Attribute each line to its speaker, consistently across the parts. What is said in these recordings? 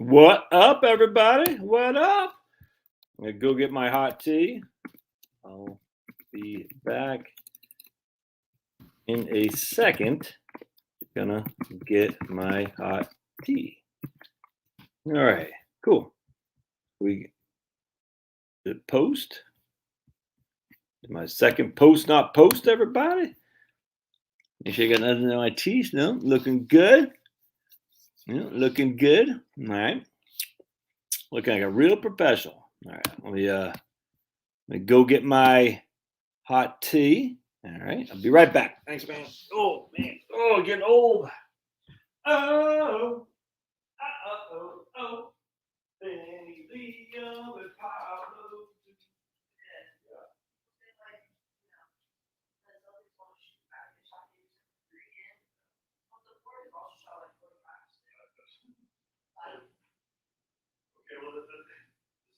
Speaker 1: What up, everybody? What up? I'm gonna go get my hot tea. I'll be back in a second. Gonna get my hot tea. All right, cool. We did post. My second post, not post, everybody. Make sure you got nothing on my teeth. No, looking good. Yeah, looking good. All right. Looking like a real professional. All right. Let me go get my hot tea. All right. I'll be right back. Thanks, man. Oh, man. Oh, getting old. Oh. Oh. Baby, with Pablo. Okay, well, the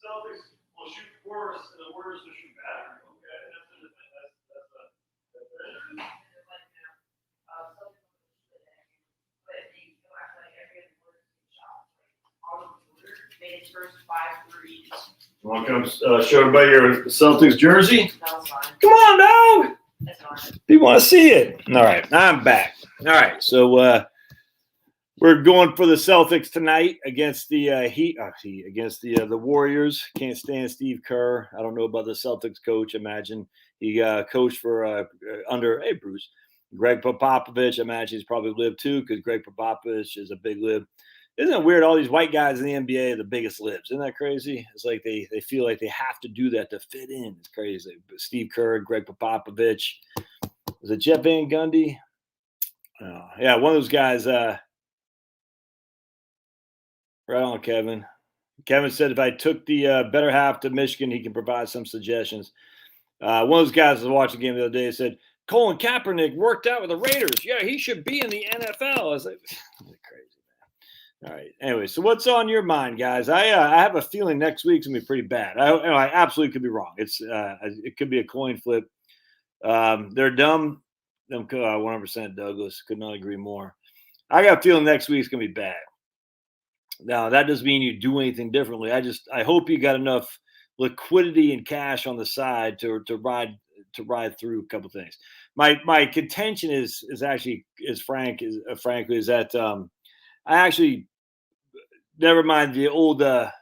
Speaker 1: Celtics will shoot worse, and the Warriors will shoot better. Okay, that's the thing. Want to come show everybody your Celtics jersey? No, it's fine. Come on, dog. That's fine. You want to see it? All right, I'm back. All right, so we're going for the Celtics tonight against the Heat. Against the Warriors. Can't stand Steve Kerr. I don't know about the Celtics coach. Imagine he coached for under Bruce. Greg Popovich. Imagine he's probably lived too, because Greg Popovich is a big lib. Isn't it weird? All these white guys in the NBA are the biggest libs. Isn't that crazy? It's like they feel like they have to do that to fit in. It's crazy. Steve Kerr, Greg Popovich. Was it Jeff Van Gundy? Yeah, one of those guys. Right on, Kevin. Kevin said if I took the better half to Michigan, he can provide some suggestions. One of those guys was watching the game the other day said, Colin Kaepernick worked out with the Raiders. Yeah, he should be in the NFL. I was like, crazy, man. All right. Anyway, so what's on your mind, guys? I have a feeling next week's going to be pretty bad. I absolutely could be wrong. It could be a coin flip. They're dumb. 100% Douglas. Could not agree more. I got a feeling next week's going to be bad. Now, that doesn't mean you do anything differently. I hope you got enough liquidity and cash on the side to ride through a couple things. My contention is frankly that I actually never mind the old there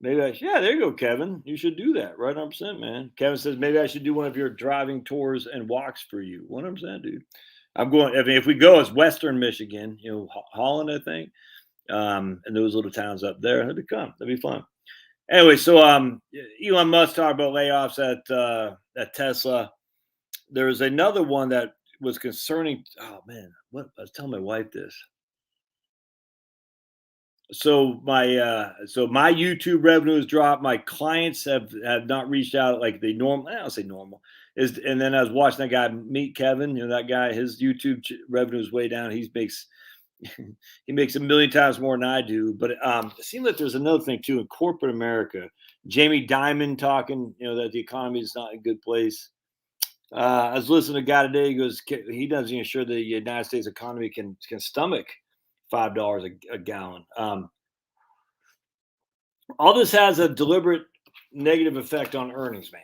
Speaker 1: you go, Kevin. You should do that, right? 100%, man. Kevin says maybe I should do one of your driving tours and walks for you. 100%, dude. I'm going. I mean, if we go, it's Western Michigan, Holland, I think, and those little towns up there. That'd be fun. Anyway, so Elon Musk talked about layoffs at Tesla. There was another one that was concerning. Oh man, what I was telling my wife this. So my YouTube revenue has dropped. My clients have not reached out like they normally. I don't say normal is. And then I was watching that guy meet Kevin. That guy. His YouTube revenue is way down. He makes a million times more than I do. But it seems like there's another thing too in corporate America. Jamie Dimon talking, that the economy is not in a good place. I was listening to a guy today. He goes, he doesn't even sure the United States economy can stomach $5 a gallon. All this has a deliberate negative effect on earnings, man.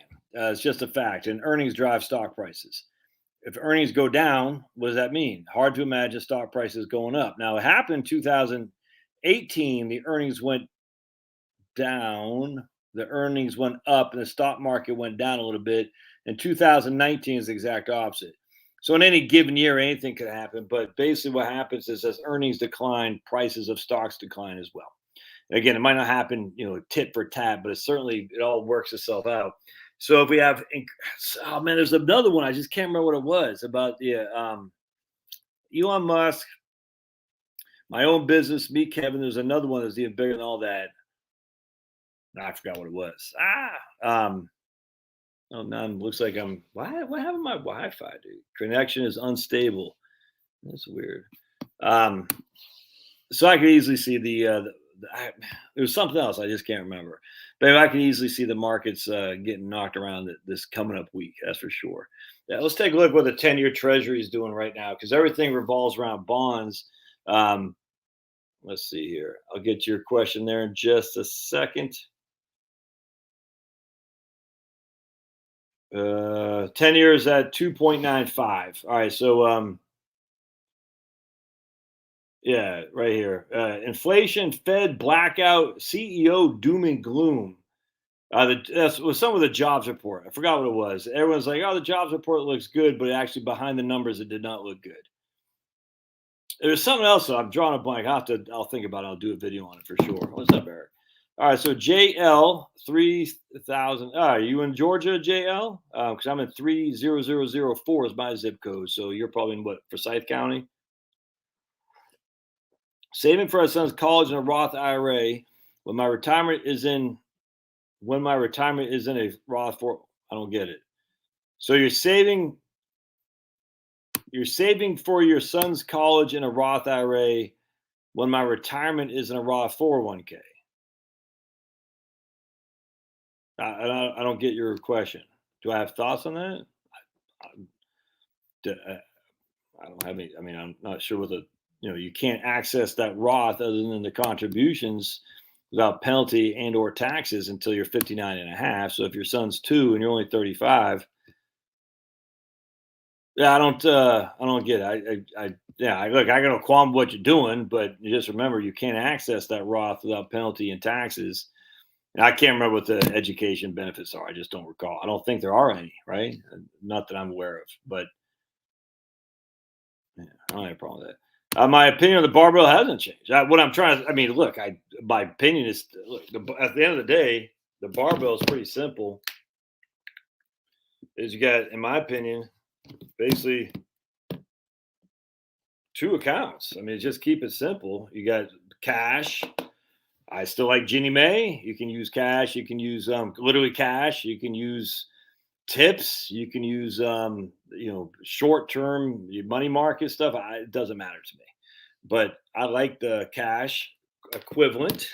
Speaker 1: It's just a fact. And earnings drive stock prices. If earnings go down, what does that mean? Hard to imagine stock prices going up. Now, it happened in 2018. The earnings went down. The earnings went up, and the stock market went down a little bit. In 2019 is the exact opposite. So in any given year, anything could happen. But basically what happens is as earnings decline, prices of stocks decline as well. Again, it might not happen, tit for tat, but it all works itself out. So if we have, there's another one. I just can't remember what it was about Elon Musk, my own business, me, Kevin. There's another one that's even bigger than all that. No, I forgot what it was. Oh, none. Looks like what happened to my Wi-Fi, dude? Connection is unstable. That's weird. So I could easily see there was something else. I just can't remember. But I can easily see the markets getting knocked around this coming up week. That's for sure. Yeah, let's take a look at what the 10-year Treasury is doing right now, because everything revolves around bonds. Let's see here. I'll get your question there in just a second. 10 years at 2.95. All right, so yeah, right here. Inflation, Fed blackout, CEO doom and gloom. That's was some of the jobs report. I forgot what it was. Everyone's like, "Oh, the jobs report looks good," but actually behind the numbers, it did not look good. There's something else. Though. I'm drawing a blank. I'll think about it. I'll do a video on it for sure. What's up, Eric? All right. So JL 3000. Are you in Georgia, JL? Because I'm in 30004 is my zip code. So you're probably in what, Forsyth County? Saving for our son's college in a Roth IRA when my retirement is in a Roth for. I don't get it. So you're saving for your son's college in a Roth IRA when my retirement is in a Roth 401k. I don't get your question. Do I have thoughts on that? I don't have any. I mean, I'm not sure what you can't access that Roth other than the contributions without penalty and or taxes until you're 59 and a half. So if your son's 2 and you're only 35, yeah, I don't get it. Look, I got no qualm with what you're doing, but you just remember you can't access that Roth without penalty and taxes. And I can't remember what the education benefits are. I just don't recall. I don't think there are any, right? Not that I'm aware of, but yeah, I don't have a problem with that. My opinion on the barbell hasn't changed. What I'm trying to, I mean, look, my opinion is, look, at the end of the day, the barbell is pretty simple. Is you got, in my opinion, basically 2 accounts. I mean, just keep it simple. You got cash. I still like Ginnie Mae. You can use cash. You can use literally cash. You can use tips. You can use short term money market stuff. It doesn't matter to me, but I like the cash equivalent.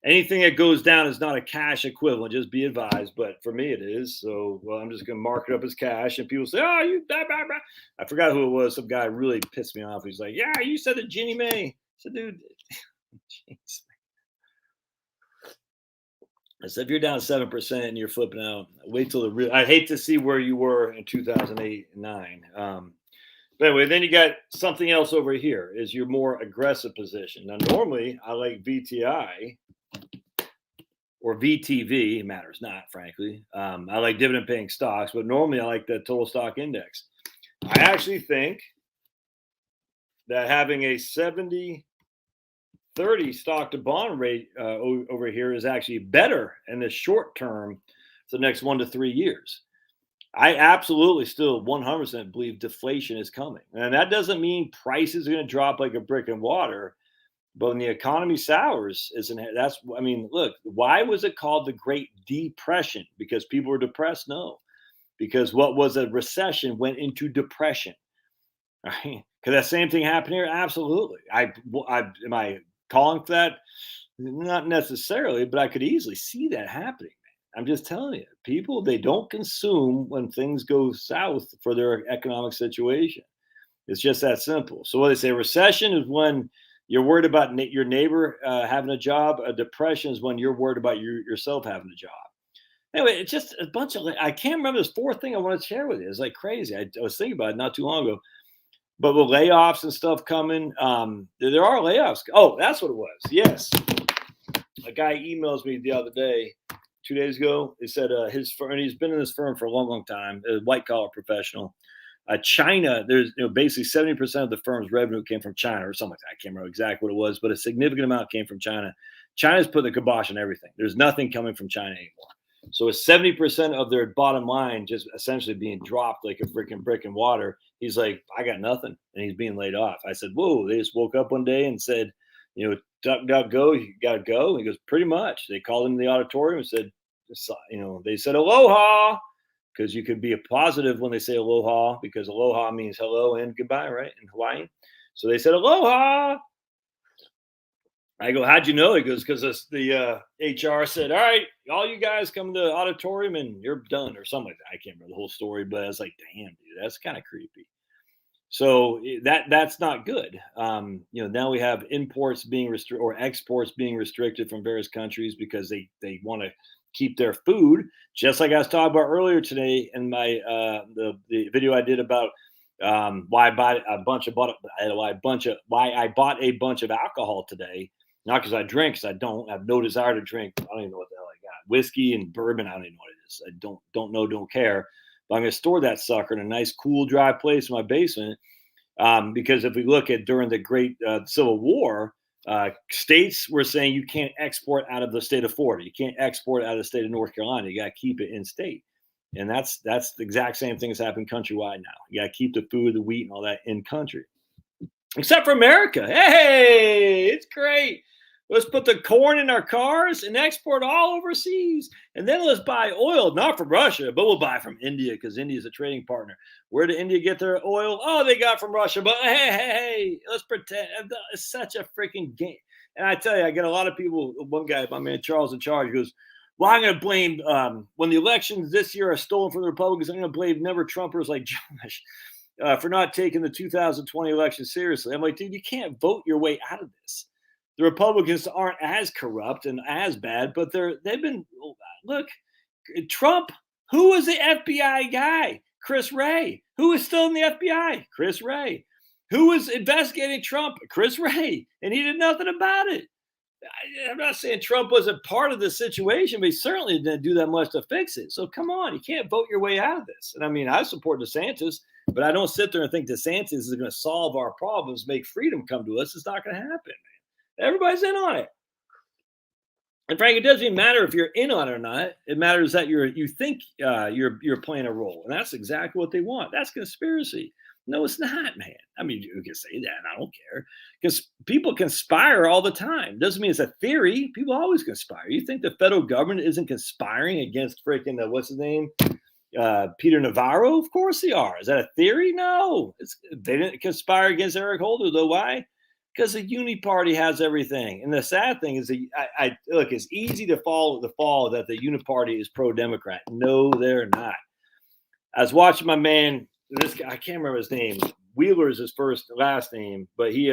Speaker 1: Anything that goes down is not a cash equivalent. Just be advised. But for me, it is. So, well, I'm just going to mark it up as cash. And people say, "Oh, you." Blah, blah, blah. I forgot who it was. Some guy really pissed me off. He's like, "Yeah, you said the Ginnie Mae." I said, "Dude." Jeez. I said, if you're down 7% and you're flipping out, wait till the real. I hate to see where you were in 2008 and 9. But anyway, then you got something else over here is your more aggressive position. Now, normally I like VTI or VTV. It matters not, frankly. I like dividend paying stocks, but normally I like the total stock index. I actually think that having a 70-30 stock to bond rate over here is actually better in the short term for the next 1 to 3 years. I absolutely still 100% believe deflation is coming. And that doesn't mean prices are going to drop like a brick in water. But when the economy sours, look, why was it called the Great Depression? Because people were depressed? No. Because what was a recession went into depression. Right? Could that same thing happen here? Absolutely. Am I calling for that? Not necessarily, but I could easily see that happening. I'm just telling you, people, they don't consume when things go south for their economic situation. It's just that simple. So what they say, recession is when you're worried about your neighbor having a job. A depression is when you're worried about yourself having a job. Anyway, it's just a bunch of, I can't remember this fourth thing I want to share with you. It's like crazy. I was thinking about it not too long ago. But with layoffs and stuff coming, there are layoffs. Oh, that's what it was. Yes. A guy emails me the other day, 2 days ago. He said his firm, and he's been in this firm for a long, long time, a white collar professional. China, there's basically 70% of the firm's revenue came from China or something like that. I can't remember exactly what it was, but a significant amount came from China. China's put the kibosh on everything. There's nothing coming from China anymore. So it's 70% of their bottom line just essentially being dropped like a freaking brick in water. He's like, I got nothing. And he's being laid off. I said, whoa, they just woke up one day and said, duck, duck, go, you got to go. And he goes, pretty much. They called him in the auditorium and said, they said, aloha, because you could be a positive when they say aloha, because aloha means hello and goodbye, right? In Hawaii. So they said, aloha. I go, how'd you know? He goes, because the HR said, all right, all you guys come to the auditorium and you're done or something like that. I can't remember the whole story, but I was like, damn, dude, that's kind of creepy. So that's not good. Now we have imports being restricted or exports being restricted from various countries because they want to keep their food. Just like I was talking about earlier today in my the video I did about why I bought a bunch of why I bought a bunch of alcohol today. Not because I drink, because I don't have no desire to drink. I don't even know what the hell I got. Whiskey and bourbon. I don't even know what it is. I don't know, don't care. But I'm going to store that sucker in a nice, cool, dry place in my basement. Because if we look at during the Great Civil War, states were saying you can't export out of the state of Florida. You can't export out of the state of North Carolina. You got to keep it in state. And that's the exact same thing that's happening countrywide now. You got to keep the food, the wheat, and all that in country. Except for America. Hey, it's great. Let's put the corn in our cars and export all overseas. And then let's buy oil, not from Russia, but we'll buy from India because India is a trading partner. Where did India get their oil? Oh, they got from Russia. But hey, let's pretend. It's such a freaking game. And I tell you, I get a lot of people. One guy, my man Charles in charge, goes, well, I'm going to blame when the elections this year are stolen from the Republicans. I'm going to blame never Trumpers like Josh for not taking the 2020 election seriously. I'm like, dude, you can't vote your way out of this. The Republicans aren't as corrupt and as bad, but they've been. Look, Trump. Who was the FBI guy? Chris Wray. Who is still in the FBI? Chris Wray. Who was investigating Trump? Chris Wray. And he did nothing about it. I'm not saying Trump wasn't part of the situation, but he certainly didn't do that much to fix it. So come on, you can't vote your way out of this. And I mean, I support DeSantis, but I don't sit there and think DeSantis is going to solve our problems, make freedom come to us. It's not going to happen, man. Everybody's in on it. And Frank, it doesn't even matter if you're in on it or not. It matters that you think you're playing a role, and that's exactly what they want. That's conspiracy. No, it's not, man. I mean, you can say that, and I don't care because people conspire all the time. Doesn't mean it's a theory. People always conspire. You think the federal government isn't conspiring against freaking what's his name, Peter Navarro? Of course they are. Is that a theory? No, they didn't conspire against Eric Holder though. Why? Because the Uni Party has everything. And the sad thing is that I look, it's easy to follow that the Uni Party is pro-Democrat. No, they're not. I was watching my man, this guy, I can't remember his name. Wheeler is his last name, but he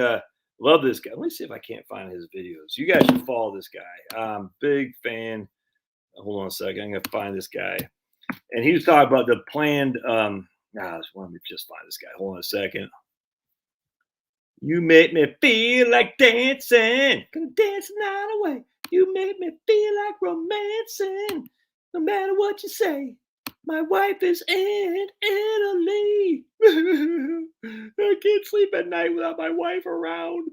Speaker 1: loved this guy. Let me see if I can't find his videos. You guys should follow this guy. Big fan. Hold on a second. I'm gonna find this guy. And he was talking about the planned let me just find this guy. Hold on a second. You make me feel like dancing. Gonna dance the night away. You make me feel like romancing. No matter what you say. My wife is in Italy. I can't sleep at night without my wife around.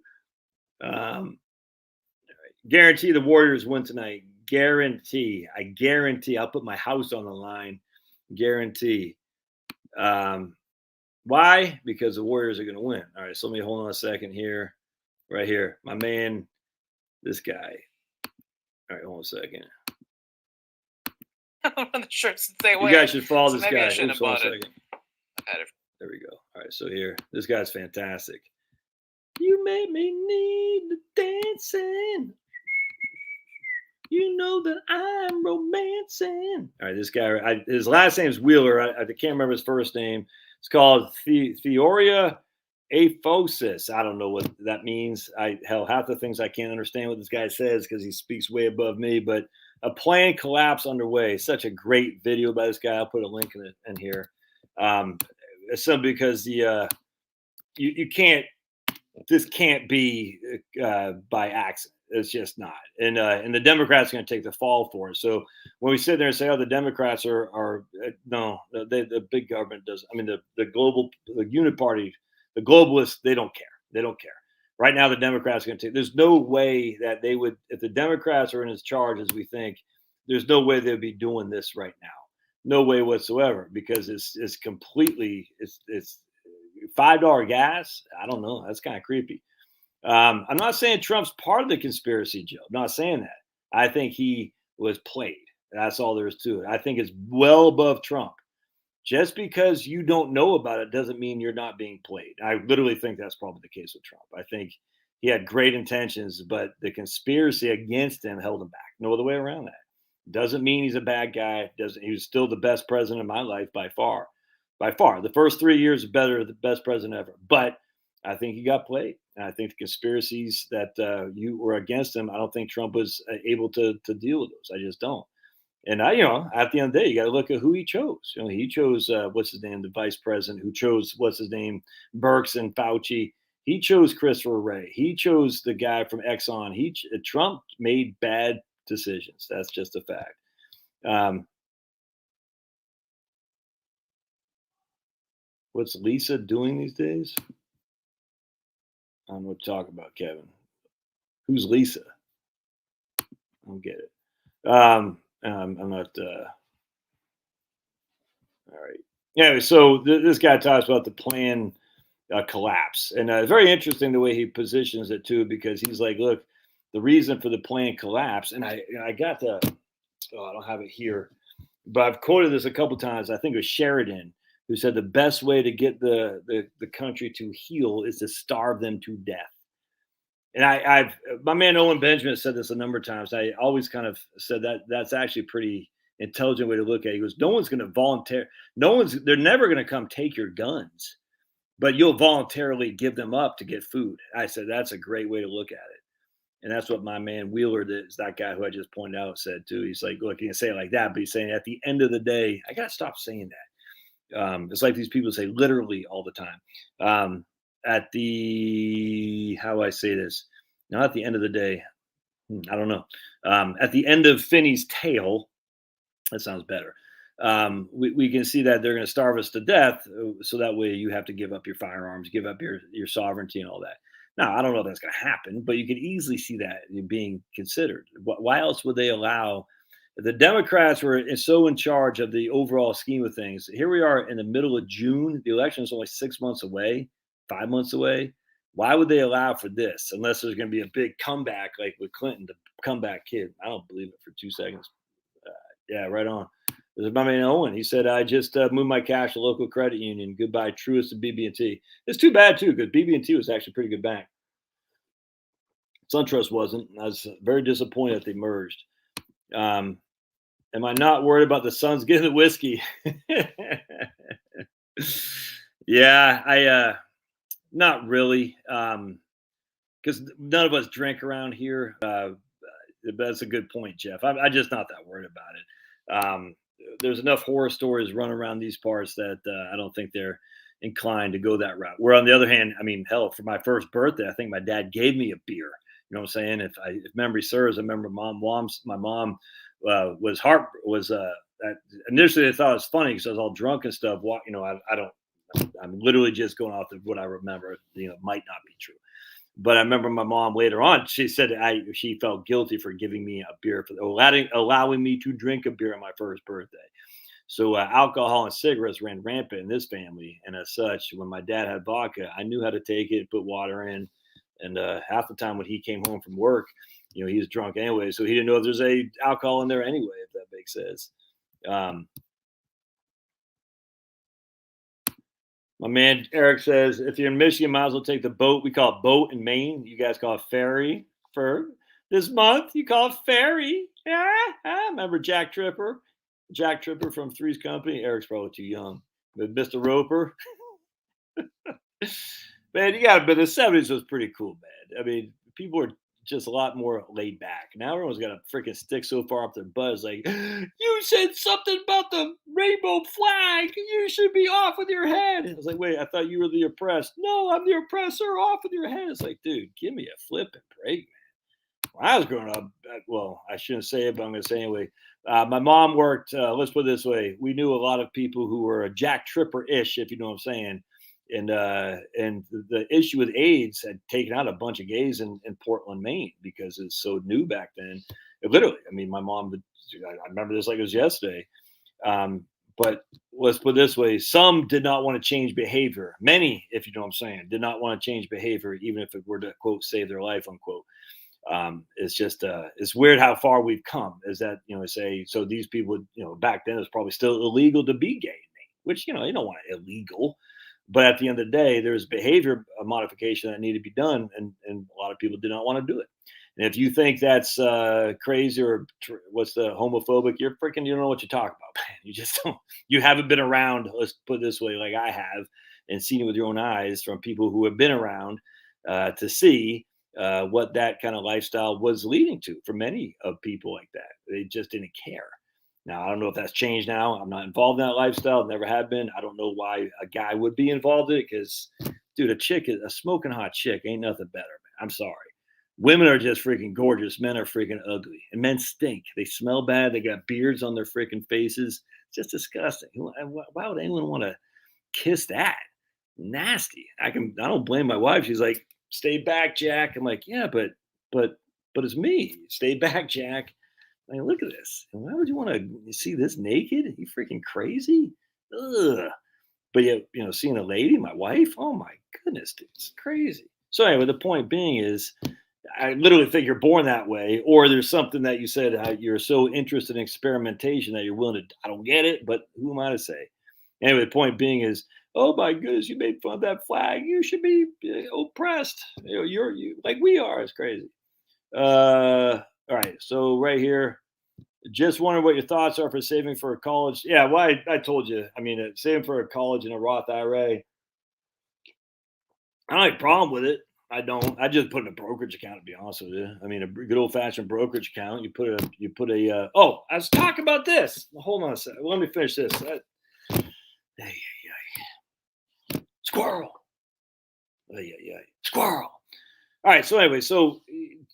Speaker 1: Guarantee the Warriors win tonight. Guarantee. I guarantee. I'll put my house on the line. Guarantee. Why? Because the Warriors are going to win. All right, so let me hold on a second here. Right here. My man, this guy. All right, hold on a second.
Speaker 2: I'm not sure it's the same
Speaker 1: way. You guys should follow this guy. Oops, hold on a second.
Speaker 2: There
Speaker 1: we go. All right, so here. This guy's fantastic. You made me need the dancing. You know that I'm romancing. All right, this guy, his last name is Wheeler. I can't remember his first name. It's called Theoria aphosis. I don't know what that means. Half the things I can't understand what this guy says because he speaks way above me, but a planned collapse underway. Such a great video by this guy. I'll put a link in here. It's simply because you can't, this can't be by accident. It's just not. And the Democrats are going to take the fall for it. So when we sit there and say, oh, the Democrats are no, the big government doesn't. I mean, the unit party, the globalists, they don't care. They don't care. Right now, the Democrats are going to take, there's no way that they would, if the Democrats are in as charge as we think, there's no way they'd be doing this right now. No way whatsoever, because it's completely, it's $5 gas. I don't know. That's kind of creepy. I'm not saying Trump's part of the conspiracy, Joe. I'm not saying that. I think he was played. That's all there is to it. I think it's well above Trump. Just because you don't know about it doesn't mean you're not being played. I literally think that's probably the case with Trump. I think he had great intentions, but the conspiracy against him held him back. No other way around that. Doesn't mean he's a bad guy. He was still the best president of my life by far. by far. The first 3 years are better, the best president ever. But I think he got played. And I think the conspiracies that you were against him, I don't think Trump was able to deal with those. I just don't. And at the end of the day, you got to look at who he chose. He chose what's his name, the vice president, who chose what's his name, Burks and Fauci. He chose Christopher Wray. He chose the guy from Exxon. Trump made bad decisions. That's just a fact. What's Lisa doing these days? I don't know what to talk about, Kevin. Who's Lisa? I don't get it. I'm not. All right. Anyway, so this guy talks about the plan collapse, and it's very interesting the way he positions it too, because he's like, look, the reason for the plan collapse, and I got the, I don't have it here, but I've quoted this a couple times. I think it was Sheridan who said the best way to get the country to heal is to starve them to death. And I've my man Owen Benjamin said this a number of times. I always kind of said that's actually a pretty intelligent way to look at it. He goes, no one's going to volunteer. They're never going to come take your guns, but you'll voluntarily give them up to get food. I said, that's a great way to look at it. And that's what my man Wheeler, that guy who I just pointed out, said too. He's like, look, you can say it like that, but he's saying at the end of the day, I got to stop saying that. It's like these people say literally all the time. How do I say this? Not at the end of the day. I don't know. At the end of Finney's tale, that sounds better. We can see that they're going to starve us to death, so that way you have to give up your firearms, give up your sovereignty, and all that. Now, I don't know if that's going to happen, but you can easily see that being considered. Why else would they allow? The Democrats were so in charge of the overall scheme of things. Here we are in the middle of June. The election is only 6 months away, 5 months away. Why would they allow for this unless there's going to be a big comeback like with Clinton, the comeback kid? I don't believe it for 2 seconds. Yeah, right on. This is my man Owen. He said, I just moved my cash to local credit union. Goodbye, Truist and BB&T. It's too bad, too, because BB&T was actually a pretty good bank. SunTrust wasn't. I was very disappointed that they merged. Am I not worried about the Suns getting the whiskey? Yeah, not really, because none of us drink around here. That's a good point, Jeff. I'm just not that worried about it. There's enough horror stories running around these parts that I don't think they're inclined to go that route. Where on the other hand, I mean, hell, for my first birthday, I think my dad gave me a beer. You know what I'm saying? If memory serves, I remember my mom initially I thought it was funny because I was all drunk and stuff. I don't. I'm literally just going off of what I remember. It might not be true. But I remember my mom later on, she said she felt guilty for giving me a beer, for allowing me to drink a beer on my first birthday. So alcohol and cigarettes ran rampant in this family. And as such, when my dad had vodka, I knew how to take it, put water in. And half the time when he came home from work, he was drunk anyway. So he didn't know if there's a alcohol in there anyway, if that makes sense. My man Eric says, if you're in Michigan, might as well take the boat. We call it boat in Maine. You guys call it ferry for this month. You call it ferry. Yeah. Remember Jack Tripper? Jack Tripper from Three's Company. Eric's probably too young. But Mr. Roper. Man, but the 70s was pretty cool, man. I mean, people were just a lot more laid back. Now everyone's got a freaking stick so far up their butt. It's like, you said something about the rainbow flag. You should be off with your head. I was like, wait, I thought you were the oppressed. No, I'm the oppressor. Off with your head. It's like, dude, give me a flipping break, man. When I was growing up, well, I shouldn't say it, but I'm going to say anyway. My mom worked, let's put it this way. We knew a lot of people who were Jack Tripper-ish, if you know what I'm saying. And the issue with AIDS had taken out a bunch of gays in Portland, Maine, because it's so new back then. Literally, I mean, my mom, I remember this like it was yesterday. But let's put it this way. Some did not want to change behavior. Many, if you know what I'm saying, did not want to change behavior, even if it were to, quote, save their life, unquote. It's just, it's weird how far we've come. Is that, say, so these people, back then it was probably still illegal to be gay in Maine, which, you don't want it illegal. But at the end of the day, there's behavior modification that needed to be done, and a lot of people did not want to do it. And if you think that's crazy or what's the homophobic, you don't know what you talk about, man. You just don't. You haven't been around. Let's put it this way, like I have, and seen it with your own eyes from people who have been around to see what that kind of lifestyle was leading to for many of people like that. They just didn't care. Now, I don't know if that's changed now. I'm not involved in that lifestyle. Never have been. I don't know why a guy would be involved in it because, dude, a smoking hot chick ain't nothing better, man. I'm sorry. Women are just freaking gorgeous. Men are freaking ugly. And men stink. They smell bad. They got beards on their freaking faces. It's just disgusting. Why would anyone want to kiss that? Nasty. I don't blame my wife. She's like, stay back, Jack. I'm like, yeah, but it's me. Stay back, Jack. I mean, look at this. Why would you want to see this naked? Are you freaking crazy? Ugh. But seeing a lady, my wife, oh my goodness, dude, it's crazy. So anyway, the point being is, I literally think you're born that way, or there's something that you said you're so interested in experimentation that you're willing to. I don't get it, but who am I to say? Anyway, the point being is, oh my goodness, you made fun of that flag. You should be oppressed. You're like we are. It's crazy. All right, so right here, just wondering what your thoughts are for saving for a college. Yeah, well, I told you. I mean, saving for a college in a Roth IRA. I don't have a problem with it. I don't. I just put in a brokerage account. To be honest with you, I mean, a good old fashioned brokerage account. You put a. Oh, I was talking about this. Hold on a second. Let me finish this. Squirrel. Squirrel. All right. So anyway,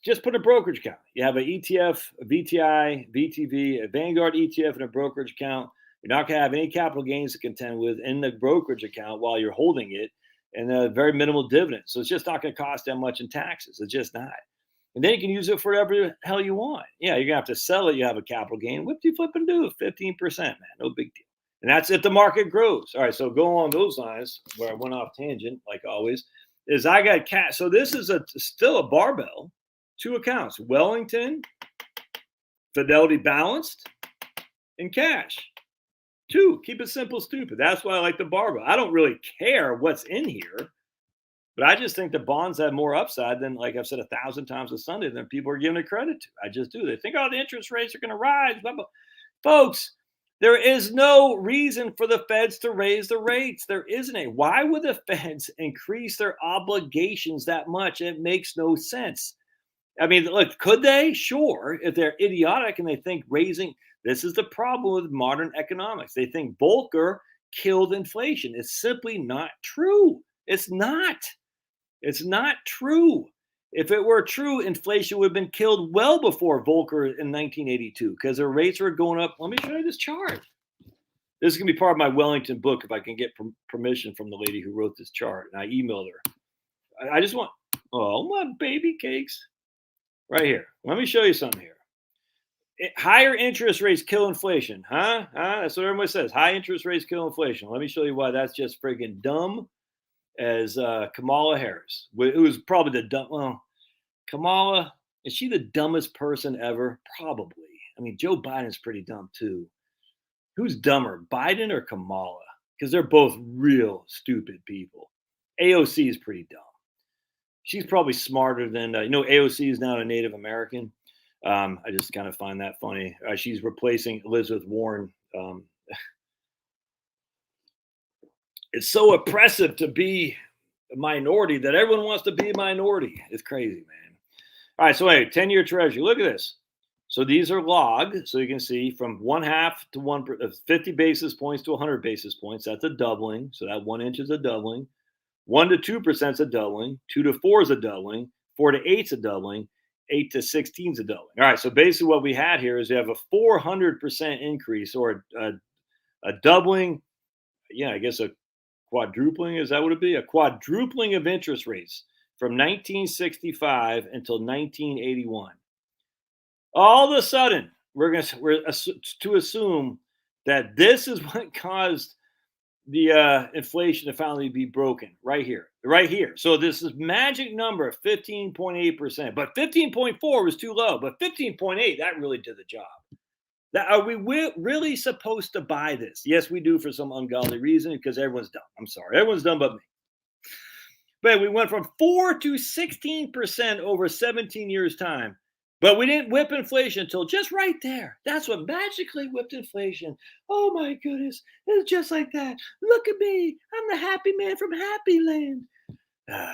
Speaker 1: just put a brokerage account. You have an ETF, a VTI, VTV, a Vanguard ETF, and a brokerage account. You're not going to have any capital gains to contend with in the brokerage account while you're holding it, and a very minimal dividend. So it's just not going to cost that much in taxes. It's just not. And then you can use it for whatever the hell you want. Yeah, you're going to have to sell it. You have a capital gain. What do you flip and do? 15%, man. No big deal. And that's if the market grows. All right, so go on those lines where I went off tangent, like always, is I got cash. So this is still a barbell, 2 accounts, Wellington, Fidelity Balanced, and cash. 2, keep it simple, stupid. That's why I like the barbell. I don't really care what's in here, but I just think the bonds have more upside than, like I've said 1,000 times a Sunday, than people are giving it credit to. I just do. They think, oh, the interest rates are going to rise. Blah, blah. Folks, there is no reason for the feds to raise the rates. There isn't a. Why would the feds increase their obligations that much? It makes no sense. I mean, look, could they? Sure, if they're idiotic and they think raising. This is the problem with modern economics. They think Volcker killed inflation. It's simply not true. It's not. It's not true. If it were true, inflation would have been killed well before Volcker in 1982 because the rates were going up. Let me show you this chart. This is going to be part of my Wellington book if I can get permission from the lady who wrote this chart. And I emailed her. I just want, oh, my baby cakes. Right here. Let me show you something here. Higher interest rates kill inflation. Huh? That's what everyone says. High interest rates kill inflation. Let me show you why that's just friggin' dumb as Kamala Harris, who is probably the dumb. Well, Kamala, is she the dumbest person ever? Probably. I mean, Joe Biden's pretty dumb too. Who's dumber, Biden or Kamala? Because they're both real stupid people. AOC is pretty dumb. She's probably smarter than, AOC is now a Native American. I just kind of find that funny. She's replacing Elizabeth Warren. It's so oppressive to be a minority that everyone wants to be a minority. It's crazy, man. All right, so anyway, 10-year treasury. Look at this. So these are log. So you can see from 1/2 to 50 basis points to 100 basis points. That's a doubling. So that 1 inch is a doubling. 1 to 2% is a doubling. 2 to 4 is a doubling. 4 to 8 is a doubling. 8 to 16 is a doubling. All right, so basically what we had here is we have a 400% increase, or a doubling. Yeah, I guess a quadrupling. Is that what it'd be? A quadrupling of interest rates from 1965 until 1981. All of a sudden, we're to assume that this is what caused the inflation to finally be broken right here. So this is magic number of 15.8%, but 15.4 was too low, but 15.8, that really did the job. Are we really supposed to buy this? Yes, we do for some ungodly reason because everyone's dumb. I'm sorry. Everyone's dumb but me. But we went from 4 to 16% over 17 years' time. But we didn't whip inflation until just right there. That's what magically whipped inflation. Oh my goodness. It's just like that. Look at me. I'm the happy man from Happy Land. Yeah.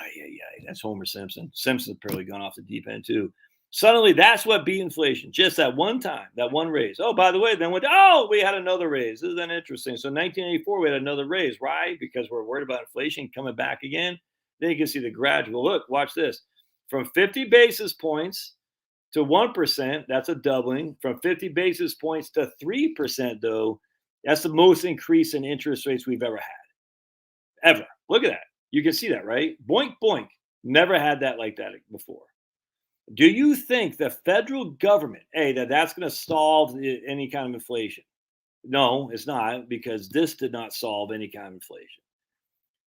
Speaker 1: That's Homer Simpson. Simpson's probably gone off the deep end too. Suddenly, that's what beat inflation. Just that one time, that one raise. Oh, by the way, then we had another raise. Isn't interesting? So 1984, we had another raise. Why? Because we're worried about inflation coming back again. Then you can see the gradual. Look, watch this. From 50 basis points to 1%, that's a doubling. From 50 basis points to 3%, though, that's the most increase in interest rates we've ever had. Ever. Look at that. You can see that, right? Boink, boink. Never had that like that before. Do you think the federal government, that's going to solve any kind of inflation? No, it's not, because this did not solve any kind of inflation.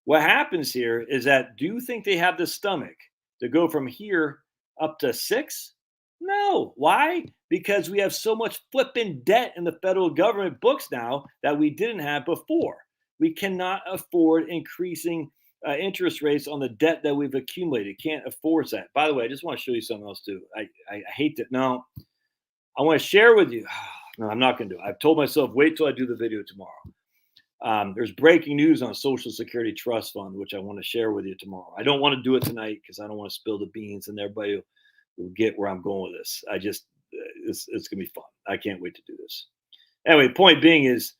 Speaker 1: What happens here is that, do you think they have the stomach to go from here up to 6? No. Why? Because we have so much flipping debt in the federal government books now that we didn't have before. We cannot afford increasing interest rates on the debt that we've accumulated. Can't afford that. By the way, I just want to show you something else too. I hate that. No, I want to share with you. No, I'm not going to do it. I've told myself, wait till I do the video tomorrow. There's breaking news on Social Security Trust Fund, which I want to share with you tomorrow. I don't want to do it tonight because I don't want to spill the beans and everybody will get where I'm going with this. It's going to be fun. I can't wait to do this. Anyway, point being is,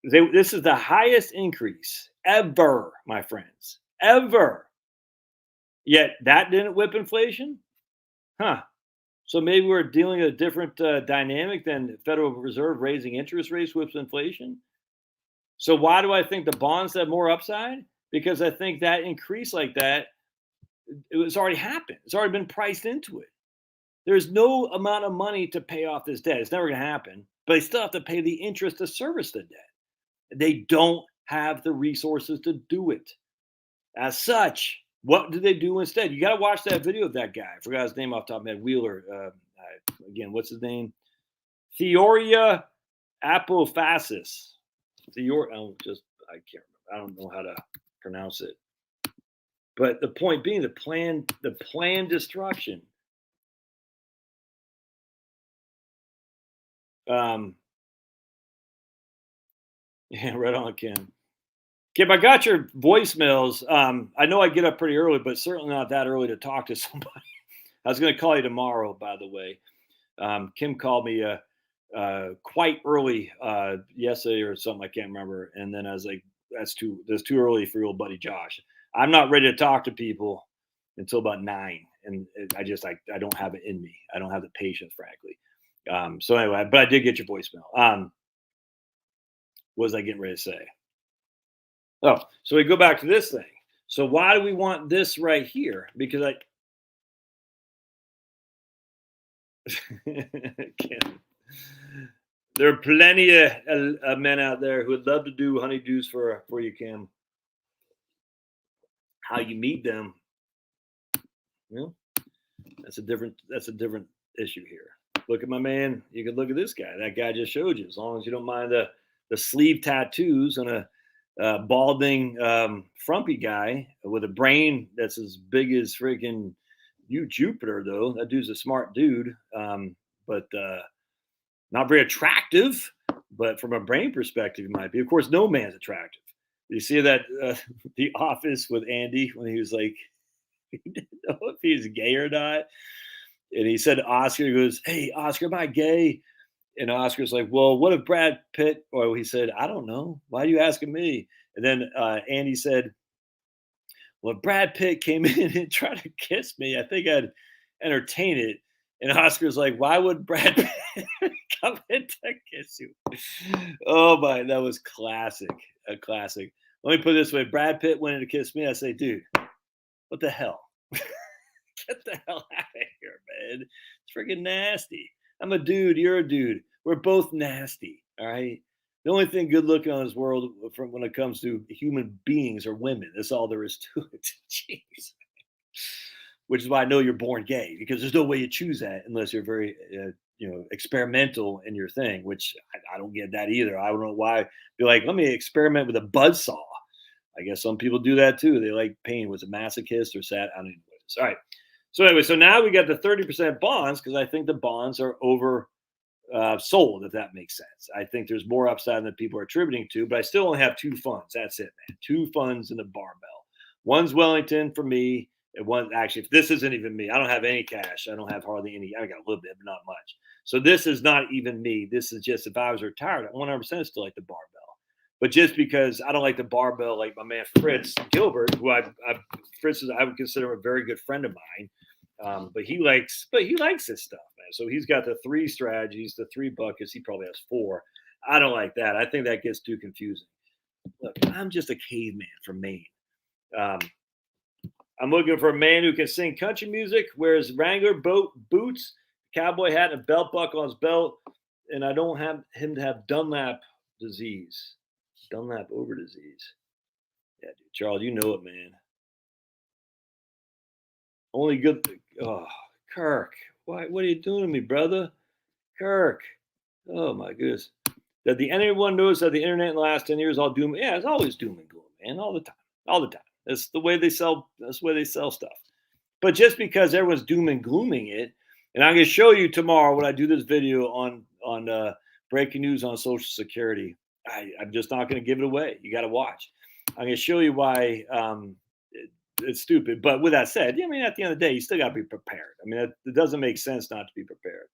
Speaker 1: this is the highest increase ever, my friends, ever. Yet that didn't whip inflation? Huh. So maybe we're dealing with a different dynamic than the Federal Reserve raising interest rates whips inflation. So why do I think the bonds have more upside? Because I think that increase like that, it was already happened. It's already been priced into it. There's no amount of money to pay off this debt. It's never going to happen. But they still have to pay the interest to service the debt. They don't have the resources to do it. As such, what do they do instead? You got to watch that video of that guy. I forgot his name off the top of my head. Wheeler. Again, what's his name? Theoria apophasis. I can't remember. I don't know how to pronounce it. But the point being, the planned destruction. Yeah, right on, Kim. Kim, I got your voicemails. I know I get up pretty early, but certainly not that early to talk to somebody. I was going to call you tomorrow, by the way. Kim called me quite early yesterday or something. I can't remember. And then I was like, that's too early for your old buddy Josh. I'm not ready to talk to people until about 9. And I don't have it in me. I don't have the patience, frankly. So anyway, but I did get your voicemail. What was I getting ready to say? Oh, so we go back to this thing. So why do we want this right here? Because there are plenty of men out there who would love to do honeydews for you, Kim. How you meet them, that's a different issue here. Look at my man. You can look at this guy. That guy just showed you. As long as you don't mind the sleeve tattoos and a balding frumpy guy with a brain that's as big as freaking Jupiter, though. That dude's a smart dude, but not very attractive. But from a brain perspective, he might be. Of course, no man's attractive. You see that The Office with Andy when he was like, he didn't know if he's gay or not. And he said to Oscar, he goes, "Hey, Oscar, am I gay?" And Oscar's like, "Well, what if Brad Pitt?" Or he said, "I don't know. Why are you asking me?" And then Andy said, "Well, if Brad Pitt came in and tried to kiss me, I think I'd entertain it." And Oscar's like, "Why would Brad Pitt come in to kiss you?" Oh my, that was classic. A classic. Let me put it this way. Brad Pitt went in to kiss me. I say, dude, what the hell? Get the hell out of here, man. It's freaking nasty. I'm a dude. You're a dude. We're both nasty. All right. The only thing good looking on this world from when it comes to human beings are women. That's all there is to it. Jeez. Which is why I know you're born gay, because there's no way you choose that unless you're very, experimental in your thing, which I don't get that either. I don't know why. Be like, let me experiment with a buzzsaw. I guess some people do that too. They like pain. Was a masochist or sad? I don't even know what it is. All right. So anyway, so now we got the 30% bonds because I think the bonds are over sold, if that makes sense. I think there's more upside than people are attributing to, but I still only have 2 funds. That's it, man. 2 funds in the barbell. One's Wellington for me. And one, actually, if this isn't even me, I don't have any cash. I don't have hardly any. I got a little bit, but not much. So this is not even me. This is just if I was retired, 100% still like the barbell. But just because I don't like the barbell, like my man Fritz Gilbert, who Fritz is, I would consider a very good friend of mine. But he likes this stuff, man. So he's got the 3 strategies, the 3 buckets. He probably has 4. I don't like that. I think that gets too confusing. Look, I'm just a caveman from Maine. I'm looking for a man who can sing country music, wears Wrangler boots, cowboy hat, and a belt buckle on his belt, and I don't have him to have Dunlap disease, Dunlap over disease. Yeah, dude, Charles, you know it, man. Only good. Oh, Kirk, why? What are you doing to me, brother? Kirk. Oh my goodness. That anyone knows that the internet in the last 10 years all doom. Yeah, it's always doom and gloom, man, all the time, all the time. That's the way they sell. That's the way they sell stuff. But just because everyone's doom and glooming it, and I'm going to show you tomorrow when I do this video on breaking news on Social Security. I'm just not going to give it away. You got to watch. I'm going to show you why it's stupid. But with that said, I mean, at the end of the day, you still got to be prepared. I mean, it doesn't make sense not to be prepared.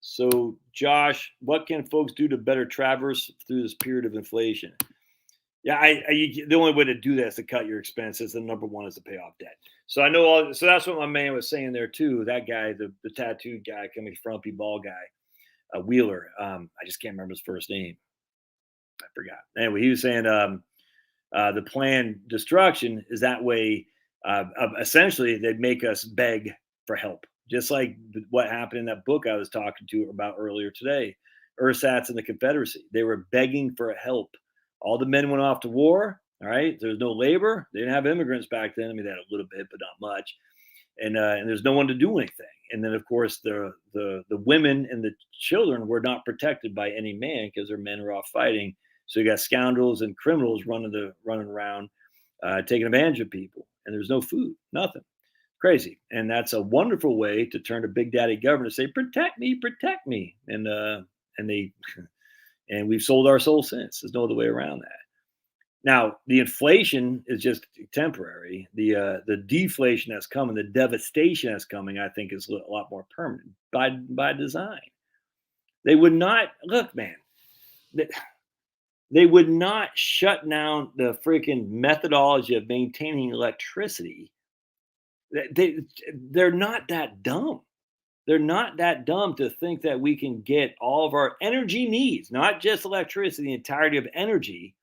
Speaker 1: So, Josh, what can folks do to better traverse through this period of inflation? Yeah, the only way to do that is to cut your expenses. The number one is to pay off debt. So I know so that's what my man was saying there too. That guy, the tattooed guy, coming frumpy ball guy, Wheeler. I just can't remember his first name. I forgot. Anyway, he was saying the planned destruction is that way. Essentially, they'd make us beg for help, just like what happened in that book I was talking to about earlier today. Ersatz and the Confederacy. They were begging for help. All the men went off to war. All right. There's no labor. They didn't have immigrants back then. I mean, they had a little bit, but not much. And there's no one to do anything. And then, of course, the women and the children were not protected by any man because their men are off fighting. So you got scoundrels and criminals running around, taking advantage of people. And there's no food, nothing. Crazy. And that's a wonderful way to turn to Big Daddy government and say, protect me, protect me. And they. And we've sold our soul since. There's no other way around that. Now, the inflation is just temporary. The deflation that's coming, the devastation that's coming, I think is a lot more permanent by design. They would not, look, man, they would not shut down the freaking methodology of maintaining electricity. They're not that dumb. They're not that dumb to think that we can get all of our energy needs, not just electricity, the entirety of energy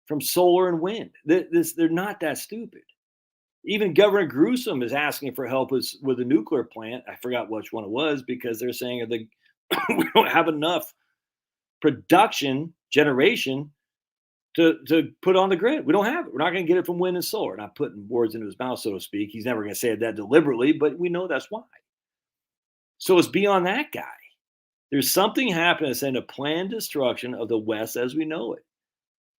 Speaker 1: from solar and wind. They're not that stupid. Even Governor Gruesome is asking for help with a nuclear plant. I forgot which one it was because they're saying we don't have enough generation to put on the grid. We don't have it. We're not going to get it from wind and solar. Not putting words into his mouth, so to speak. He's never going to say that deliberately, but we know that's why. So it's beyond that guy. There's something happening that's in a planned destruction of the West as we know it.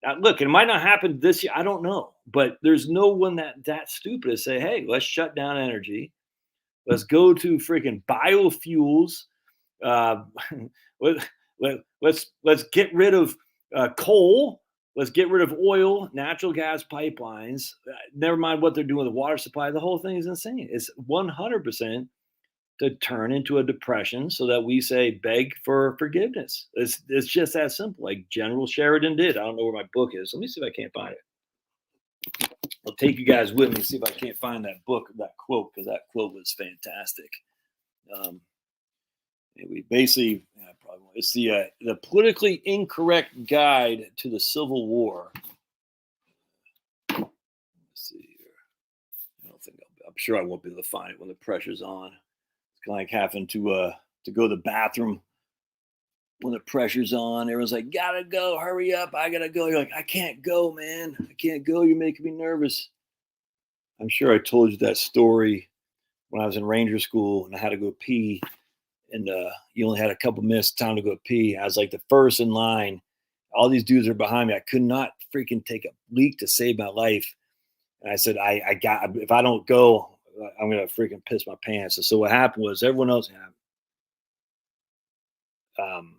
Speaker 1: Now, look, it might not happen this year. I don't know. But there's no one that stupid to say, hey, let's shut down energy. Let's go to freaking biofuels. Let's get rid of coal. Let's get rid of oil, natural gas pipelines. Never mind what they're doing with the water supply. The whole thing is insane. It's 100% to turn into a depression so that we say beg for forgiveness. It's just that simple, like General Sheridan did. I don't know where my book is. Let me see if I can't find it. I'll take you guys with me and see if I can't find that book, that quote, because that quote was fantastic. We basically, it's the politically incorrect guide to the Civil War. Let's see here. I don't think I'm sure I won't be able to find it when the pressure's on. Like having to go to the bathroom when the pressure's on. Everyone's like, gotta go, hurry up, I gotta go. You're like, I can't go, man. I can't go. You're making me nervous. I'm sure I told you that story when I was in Ranger School and I had to go pee. And you only had a couple minutes time to go pee. I was like the first in line. All these dudes are behind me. I could not freaking take a leak to save my life. And I said, I got, if I don't go, I'm going to freaking piss my pants. And so what happened was everyone else had, I'm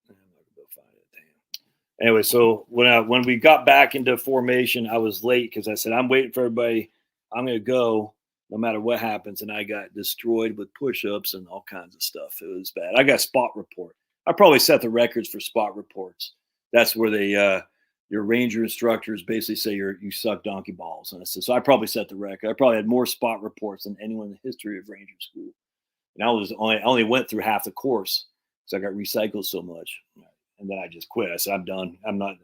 Speaker 1: not gonna go find it. Damn. Anyway, so when we got back into formation, I was late because I said, I'm waiting for everybody. I'm going to go no matter what happens. And I got destroyed with push-ups and all kinds of stuff. It was bad. I got spot report. I probably set the records for spot reports. That's where they, your ranger instructors basically say you suck donkey balls. And I said, so I probably set the record. I probably had more spot reports than anyone in the history of ranger school. And I only went through half the course because I got recycled so much. And then I just quit. I said, I'm done. I'm not,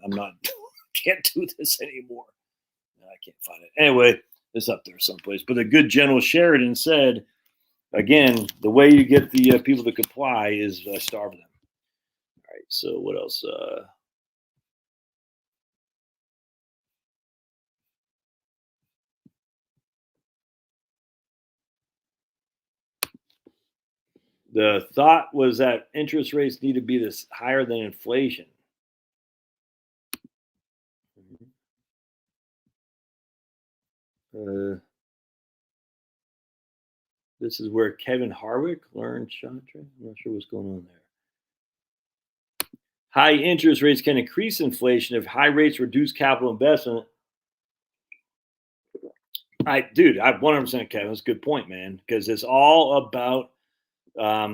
Speaker 1: can't do this anymore. And I can't find it. Anyway, it's up there someplace. But the good General Sheridan said, again, the way you get the people to comply is starve them. All right. So what else? The thought was that interest rates need to be this higher than inflation. This is where Kevin Harvick learned shot trade. I'm not sure what's going on there. High interest rates can increase inflation if high rates reduce capital investment. I 100% Kevin. That's a good point, man, because it's all about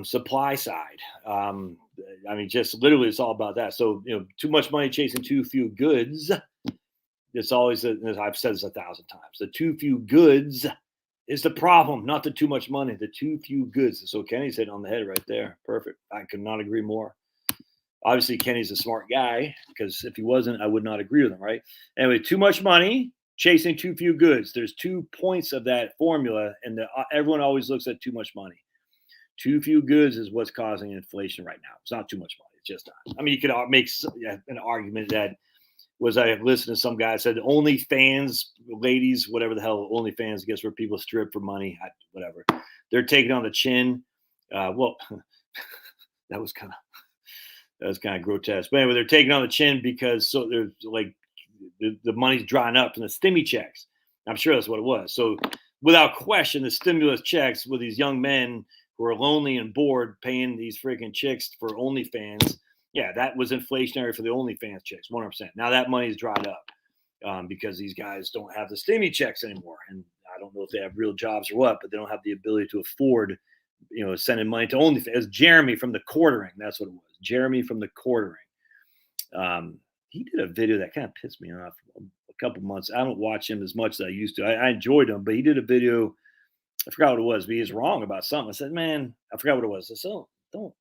Speaker 1: supply side. I mean, just literally, it's all about that. So, too much money chasing too few goods. It's always, I've said this 1,000 times, the too few goods is the problem, not the too much money, the too few goods. So Kenny's hitting on the head right there. Perfect. I could not agree more. Obviously, Kenny's a smart guy, because if he wasn't, I would not agree with him, right? Anyway, too much money chasing too few goods. There's 2 points of that formula, and everyone always looks at too much money. Too few goods is what's causing inflation right now. It's not too much money. It's just not. I mean, you could make an argument that I listened to some guy said OnlyFans ladies, whatever the hell OnlyFans, I guess, where people strip for money, whatever. They're taking on the chin. Well, that was kind of grotesque. But anyway, they're taking on the chin because so they're like the money's drying up in the stimmy checks. I'm sure that's what it was. So without question, the stimulus checks with these young men who are lonely and bored paying these freaking chicks for OnlyFans. Yeah, that was inflationary for the OnlyFans chicks, 100%. Now that money's dried up because these guys don't have the stimmy checks anymore. And I don't know if they have real jobs or what, but they don't have the ability to afford, sending money to OnlyFans. It's Jeremy from the Quartering. That's what it was. Jeremy from the Quartering. He did a video that kind of pissed me off a couple months. I don't watch him as much as I used to. I enjoyed him, but he did a video. I forgot what it was, but he was wrong about something. I said, man, I forgot what it was. I said, don't.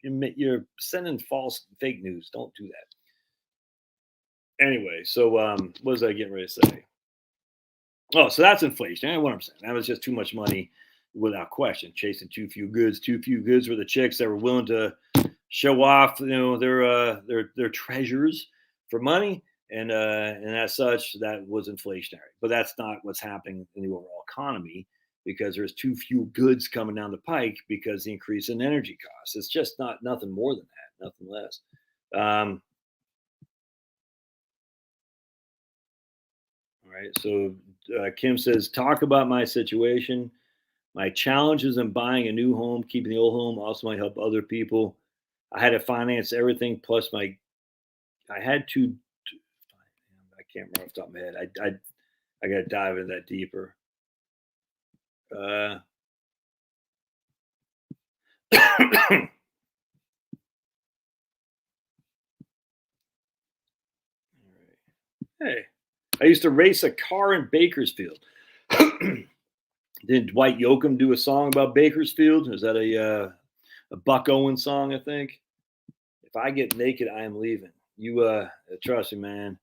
Speaker 1: You're sending false fake news. Don't do that. Anyway, so what was I getting ready to say? Oh, so that's inflation. What I'm saying. That was just too much money without question. Chasing too few goods. Too few goods were the chicks that were willing to show off, their treasures for money. And as such, that was inflationary. But that's not what's happening in the overall economy, because there's too few goods coming down the pike because the increase in energy costs. It's just nothing more than that, nothing less. All right. So Kim says, talk about my situation. My challenges in buying a new home, keeping the old home also might help other people. I had to finance everything, plus I had to. I can't remember off the top of my head. I got to dive into that deeper. Hey, I used to race a car in Bakersfield. Did Dwight Yoakam do a song about Bakersfield? Is that a Buck Owens song? I think. If I get naked, I am leaving. You trust me, man.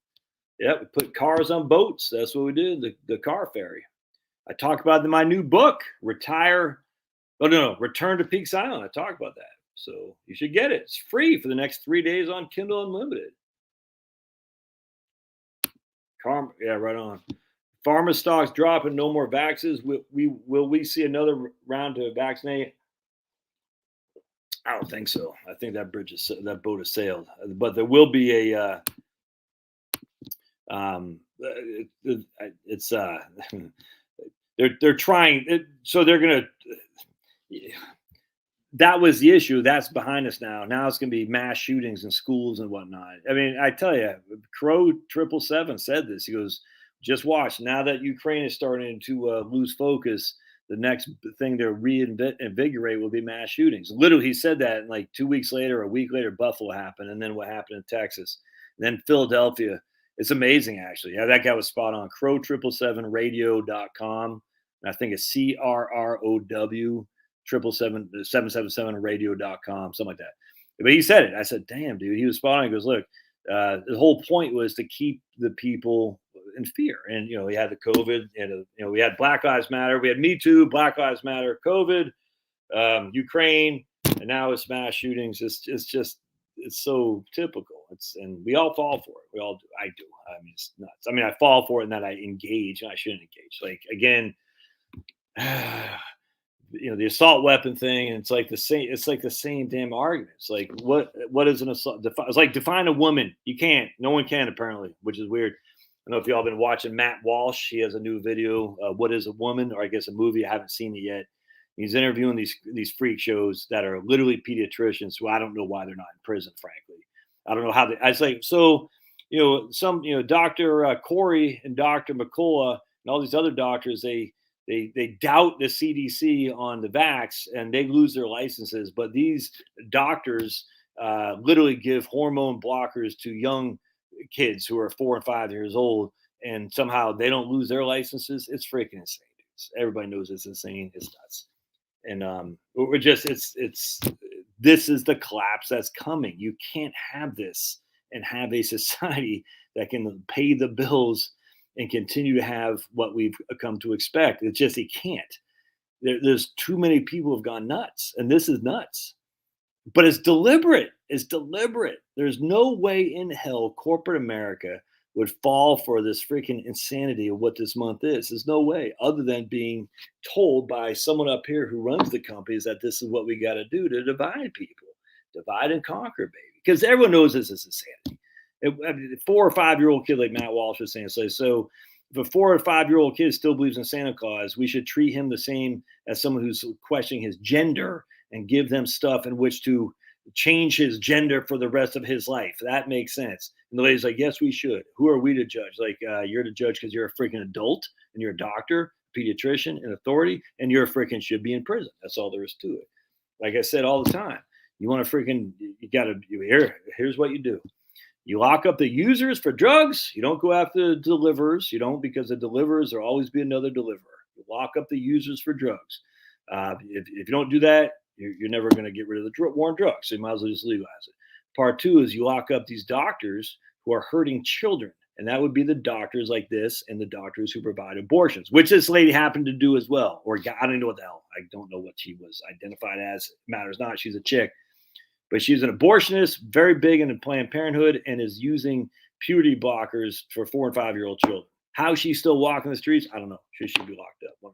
Speaker 1: Yeah, we put cars on boats. That's what we did. The car ferry. I talk about it in my new book, Return to Peaks Island. I talk about that. So you should get it. It's free for the next 3 days on Kindle Unlimited. Yeah, right on. Pharma stocks dropping, no more vaccines. Will we see another round to vaccinate? I don't think so. I think that boat has sailed. But there will be a it's they're trying so they're gonna that was the issue. That's behind us now. Now it's going to be mass shootings in schools and whatnot. I mean, I tell you, Crow 777 said this. He goes, just watch. Now that Ukraine is starting to lose focus, the next thing to reinvigorate will be mass shootings. Literally, he said that, and like 2 weeks later, a week later, Buffalo happened, and then what happened in Texas, and then Philadelphia. It's amazing, actually. Yeah, that guy was spot on. Crow777radio.com. And I think it's CRROW 777radio.com, something like that. But he said it. I said, damn, dude, he was spot on. He goes, look, the whole point was to keep the people in fear. And, we had the COVID, and, we had Black Lives Matter. We had Me Too, Black Lives Matter, COVID, Ukraine, and now it's mass shootings. It's so typical. And we all fall for it. We all do. I do. I mean, it's nuts. I mean, I fall for it and that I engage, and I shouldn't engage. Like, again, the assault weapon thing, and it's like the same damn argument. It's like what is an assault? It's like define a woman. You can't. No one can, apparently, which is weird. I don't know if y'all been watching Matt Walsh. He has a new video, What is a Woman? Or I guess a movie. I haven't seen it yet. He's interviewing these freak shows that are literally pediatricians who I don't know why they're not in prison, frankly. I don't know how they. I was like, so, Dr. Corey and Dr. McCullough and all these other doctors, they doubt the CDC on the vax and they lose their licenses. But these doctors literally give hormone blockers to young kids who are 4 and 5 years old, and somehow they don't lose their licenses. It's freaking insane. Everybody knows it's insane. It's nuts. And we're just, this is the collapse that's coming. You can't have this and have a society that can pay the bills and continue to have what we've come to expect. It's just, it can't. There's too many people who have gone nuts, and this is nuts. But it's deliberate. It's deliberate. There's no way in hell corporate America would fall for this freaking insanity of what this month is. There's no way, other than being told by someone up here who runs the companies that this is what we got to do to divide people. Divide and conquer, baby. Because everyone knows this is insanity. I mean, 4 or 5 year old kid, like Matt Walsh was saying, so if a 4 or 5 year old kid still believes in Santa Claus, we should treat him the same as someone who's questioning his gender and give them stuff in which to change his gender for the rest of his life. That makes sense. And the lady's like, yes, we should. Who are we to judge? Like, you're the judge because you're a freaking adult and you're a doctor, pediatrician, and authority, and you're a freaking should be in prison. That's all there is to it. Like I said all the time, you want to freaking, you got to, here's what you do. You lock up the users for drugs. You don't go after the deliverers. You don't, because the deliverers, there'll always be another deliverer. You lock up the users for drugs. If you don't do that, you're never going to get rid of the war on drugs. So you might as well just legalize it. Part 2 is you lock up these doctors who are hurting children. And that would be the doctors like this and the doctors who provide abortions, which this lady happened to do as well. Or I don't know what the hell. I don't know what she was identified as. It matters not. She's a chick. But she's an abortionist, very big into Planned Parenthood, and is using puberty blockers for 4 and 5 year old children. How she's still walking the streets, I don't know. She should be locked up. 100%.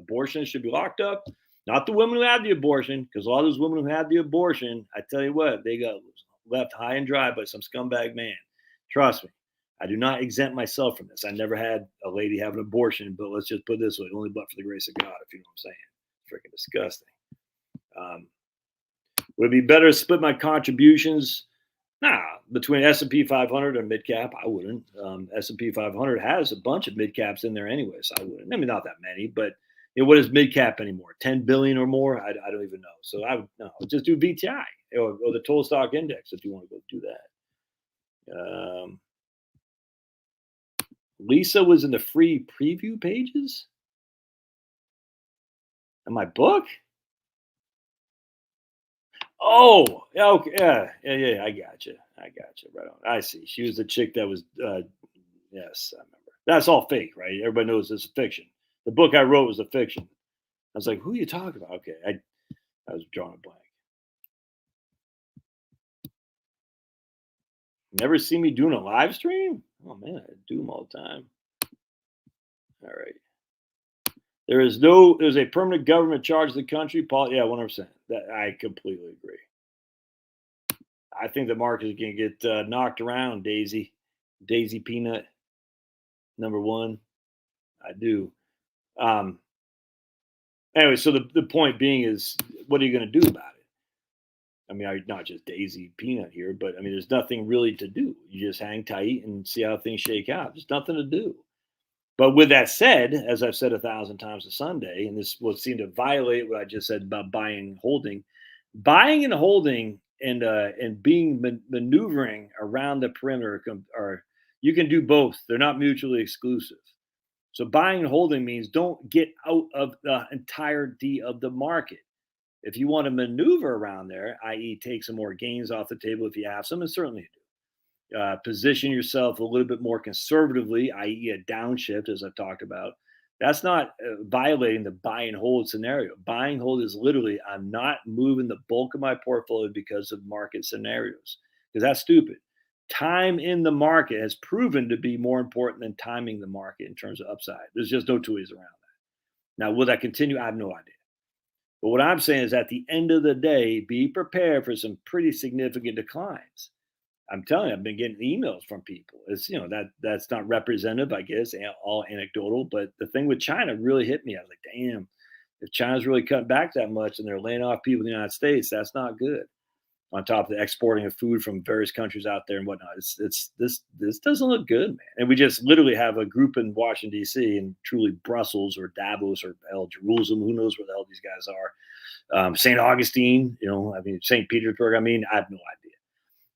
Speaker 1: Abortionists should be locked up. Not the women who had the abortion, because all those women who had the abortion, I tell you what, they got left high and dry by some scumbag man. Trust me, I do not exempt myself from this. I never had a lady have an abortion, but let's just put it this way, only but for the grace of God, if you know what I'm saying. Freaking disgusting. Would it be better to split my contributions? Nah, between S&P 500 and mid-cap, I wouldn't. S&P 500 has a bunch of mid-caps in there anyway, so I wouldn't. I mean, not that many, but what is mid-cap anymore? 10 billion or more? I don't even know. So I would just do VTI or the total stock index if you want to go do that. Lisa was in the free preview pages in my book. Oh, okay, yeah. I got you. Right on. I see. She was the chick that was. Yes, I remember. That's all fake, right? Everybody knows it's a fiction. The book I wrote was a fiction. I was like, who are you talking about? Okay, I was drawing a blank. Never see me doing a live stream? Oh man, I do them all the time. All right. There's a permanent government charge of the country. Paul, yeah, 100%. That I completely agree. I think the market is going to get knocked around. Daisy Peanut, number one. I do. Um, anyway, so the point being is, what are you going to do about it? I mean, not just Daisy Peanut here, but I mean, there's nothing really to do. You just hang tight and see how things shake out. There's nothing to do. But with that said, as I've said 1,000 times a Sunday, and this will seem to violate what I just said about buying and holding, and being maneuvering around the perimeter are, you can do both. They're not mutually exclusive. So buying and holding means don't get out of the entirety of the market. If you want to maneuver around there, i.e., take some more gains off the table if you have some, and certainly you do. Position yourself a little bit more conservatively, i.e., a downshift, as I've talked about. That's not violating the buy and hold scenario. Buy and hold is literally, I'm not moving the bulk of my portfolio because of market scenarios, because that's stupid. Time in the market has proven to be more important than timing the market in terms of upside. There's just no two ways around that. Now, will that continue? I have no idea. But what I'm saying is, at the end of the day, be prepared for some pretty significant declines. I'm telling you, I've been getting emails from people. It's, that's not representative, I guess, all anecdotal. But the thing with China really hit me. I was like, damn, if China's really cutting back that much and they're laying off people in the United States, that's not good. On top of the exporting of food from various countries out there and whatnot, this doesn't look good, man. And we just literally have a group in Washington D.C. and truly Brussels or Davos or Jerusalem, who knows where the hell these guys are. St. Augustine, St. Petersburg. I have no idea.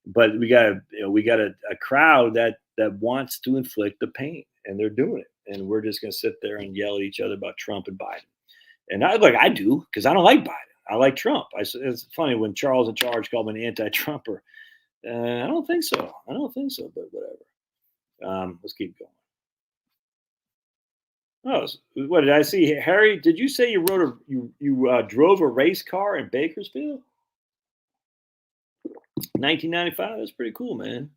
Speaker 1: But we got a crowd that wants to inflict the pain, and they're doing it. And we're just going to sit there and yell at each other about Trump and Biden. And I do, because I don't like Biden. I like Trump. It's funny when Charles in Charge called me an anti-Trumper. I don't think so. But whatever. Let's keep going. Oh, what did I see? Harry, did you say you drove a race car in Bakersfield? 1995. That's pretty cool, man.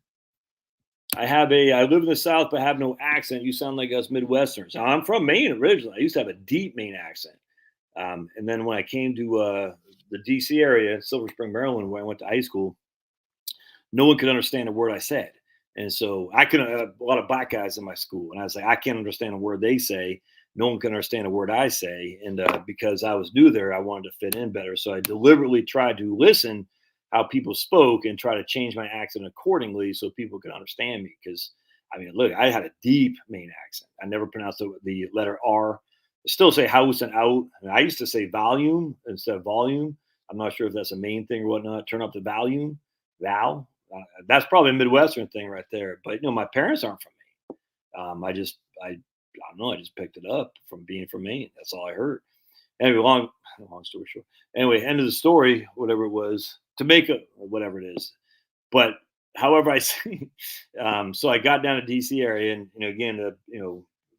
Speaker 1: I live in the South, but have no accent. You sound like us Midwesterners. I'm from Maine originally. I used to have a deep Maine accent. And then when I came to the DC area, Silver Spring, Maryland, where I went to high school, no one could understand a word I said. And so I couldn't have a lot of black guys in my school. And I was like, I can't understand a word they say. No one can understand a word I say. And because I was new there, I wanted to fit in better. So I deliberately tried to listen how people spoke and try to change my accent accordingly so people could understand me. Because, look, I had a deep Maine accent. I never pronounced the letter R. I still say house and out. And I used to say volume instead of volume. I'm not sure if that's a Maine thing or whatnot. Turn up the volume, Val. That's probably a Midwestern thing right there. But, my parents aren't from Maine. I don't know. I just picked it up from being from Maine. That's all I heard. Anyway, long story short. Anyway, end of the story, whatever it was, to make a whatever it is. But however I see, so I got down to DC area, and again,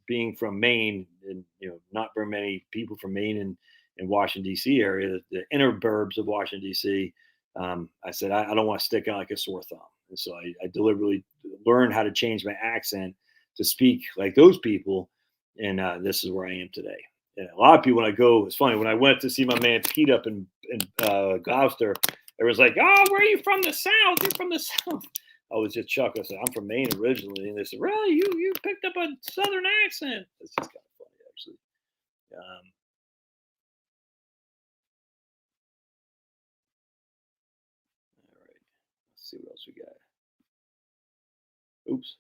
Speaker 1: being from Maine, and not very many people from Maine and Washington D.C. area, the inner burbs of Washington D.C. I said I don't want to stick out like a sore thumb, and so I deliberately learned how to change my accent to speak like those people, and this is where I am today. And a lot of people, when I go, it's funny, when I went to see my man Pete up in Gloucester, it was like, oh, where are you from? The South? You're from the South. I was just chuckling. I said, I'm from Maine originally. And they said, really? You picked up a Southern accent. It's just kind of funny, actually. All right. Let's see what else we got. Oops.